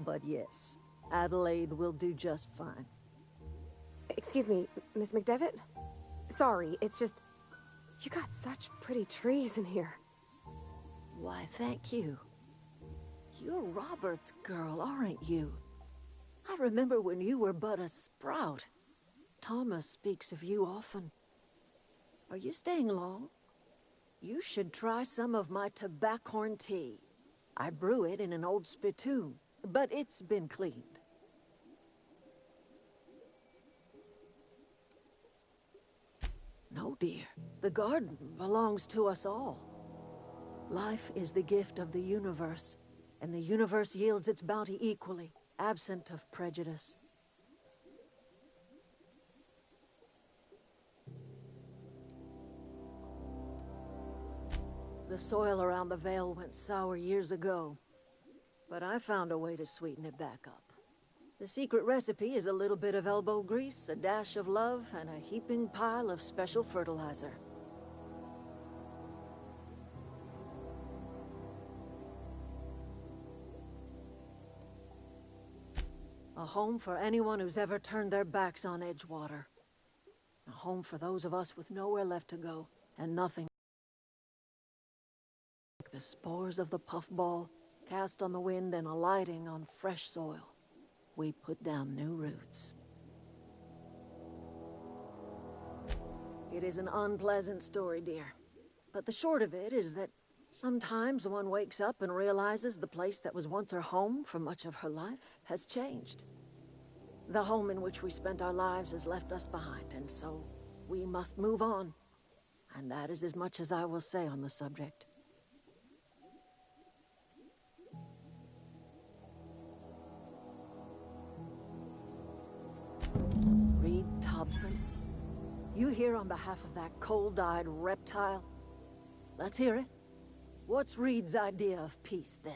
But yes, Adelaide will do just fine. Excuse me, Miss McDevitt? Sorry, it's just... You got such pretty trees in here. Why, thank you. You're Robert's girl, aren't you? I remember when you were but a sprout. Thomas speaks of you often. Are you staying long? You should try some of my tobaccorn tea. I brew it in an old spittoon, but it's been cleaned. No, dear. The garden belongs to us all. Life is the gift of the universe, and the universe yields its bounty equally, absent of prejudice. The soil around the Vale went sour years ago, but I found a way to sweeten it back up. The secret recipe is a little bit of elbow grease, a dash of love, and a heaping pile of special fertilizer. A home for anyone who's ever turned their backs on Edgewater. A home for those of us with nowhere left to go, and nothing. Like the spores of the puffball, cast on the wind and alighting on fresh soil. We put down new roots. It is an unpleasant story, dear. But the short of it is that sometimes one wakes up and realizes the place that was once her home for much of her life has changed. The home in which we spent our lives has left us behind, and so we must move on. And that is as much as I will say on the subject. Reed Thompson? You here on behalf of that cold-eyed reptile? Let's hear it. What's Reed's idea of peace, then?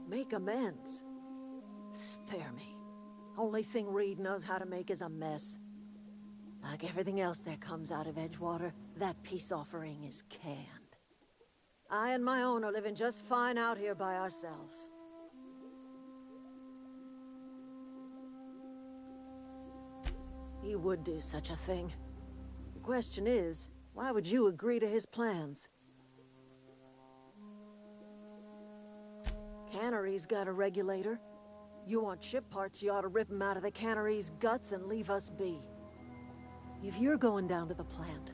Make amends? Spare me. Only thing Reed knows how to make is a mess. Like everything else that comes out of Edgewater, that peace offering is canned. I and my own are living just fine out here by ourselves. He would do such a thing. The question is, why would you agree to his plans? Cannery's got a regulator. You want ship parts, you ought to rip them out of the cannery's guts and leave us be. If you're going down to the plant,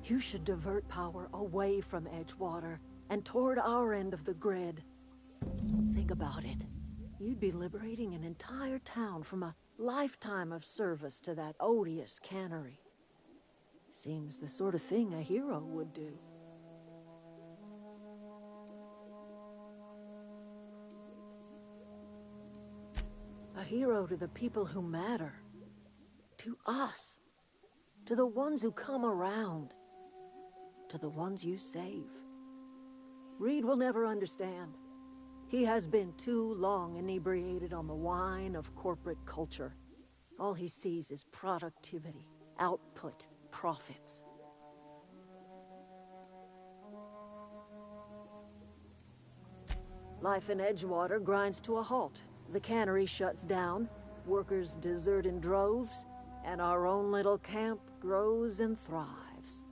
you should divert power away from Edgewater and toward our end of the grid. Think about it. You'd be liberating an entire town from a lifetime of service to that odious cannery. Seems the sort of thing a hero would do. A hero to the people who matter. To us. To the ones who come around. To the ones you save. Reed will never understand. He has been too long inebriated on the wine of corporate culture. All he sees is productivity, output, profits. Life in Edgewater grinds to a halt. The cannery shuts down, workers desert in droves, and our own little camp grows and thrives.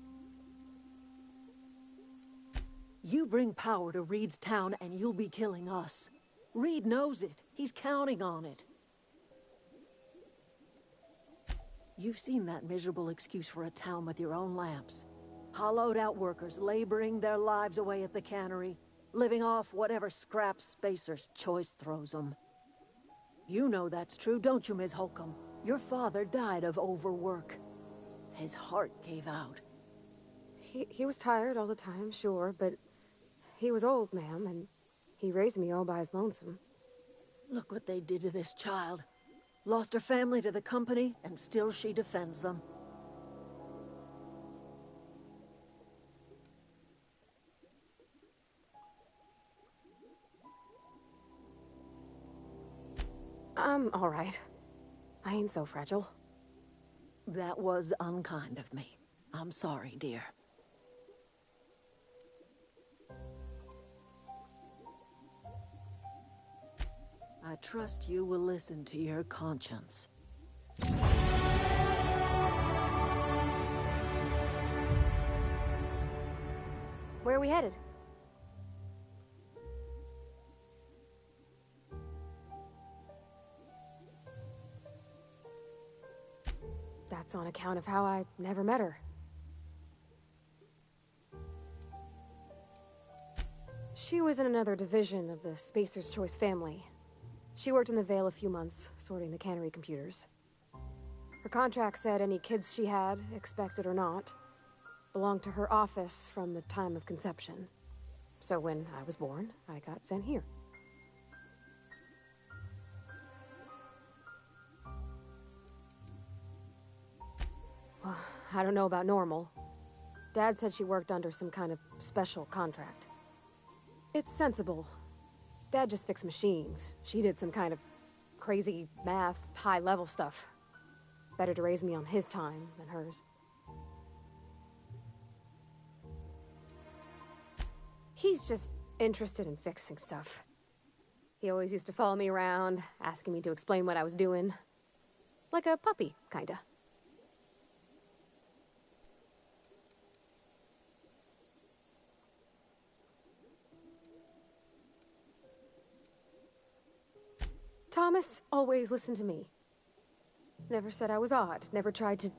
You bring power to Reed's town and you'll be killing us. Reed knows it. He's counting on it. You've seen that miserable excuse for a town with your own lamps. Hollowed out workers laboring their lives away at the cannery, living off whatever scraps Spacer's choice throws them. You know that's true, don't you, Ms. Holcomb? Your father died of overwork. His heart gave out. He was tired all the time, sure, but he was old, ma'am, and he raised me all by his lonesome. Look what they did to this child. Lost her family to the company, and still she defends them. I'm all right. I ain't so fragile. That was unkind of me. I'm sorry, dear. I trust you will listen to your conscience. Where are we headed? That's on account of how I never met her. She was in another division of the Spacer's Choice family. She worked in the Vale a few months, sorting the cannery computers. Her contract said any kids she had, expected or not, belonged to her office from the time of conception. So when I was born, I got sent here. Well, I don't know about normal. Dad said she worked under some kind of special contract. It's sensible. Dad just fixed machines. She did some kind of crazy math, high-level stuff. Better to raise me on his time than hers. He's just interested in fixing stuff. He always used to follow me around, asking me to explain what I was doing. Like a puppy, kinda. Thomas always listened to me. Never said I was odd, never tried to...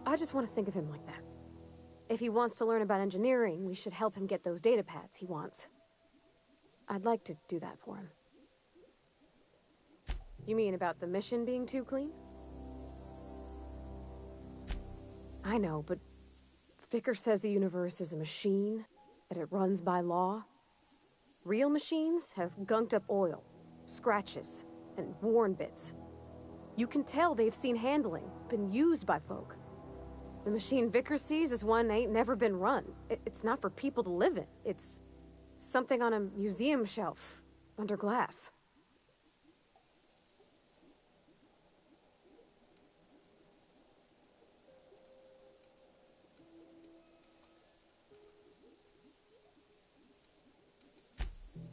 I just want to think of him like that. If he wants to learn about engineering, we should help him get those data pads he wants. I'd like to do that for him. You mean about the mission being too clean? I know, but Vickers says the universe is a machine, that it runs by law. Real machines have gunked up oil, scratches, and worn bits. You can tell they've seen handling, been used by folk. The machine Vickers sees is one ain't never been run. It's not for people to live in. It's something on a museum shelf, under glass.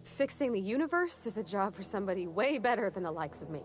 Fixing the universe is a job for somebody way better than the likes of me.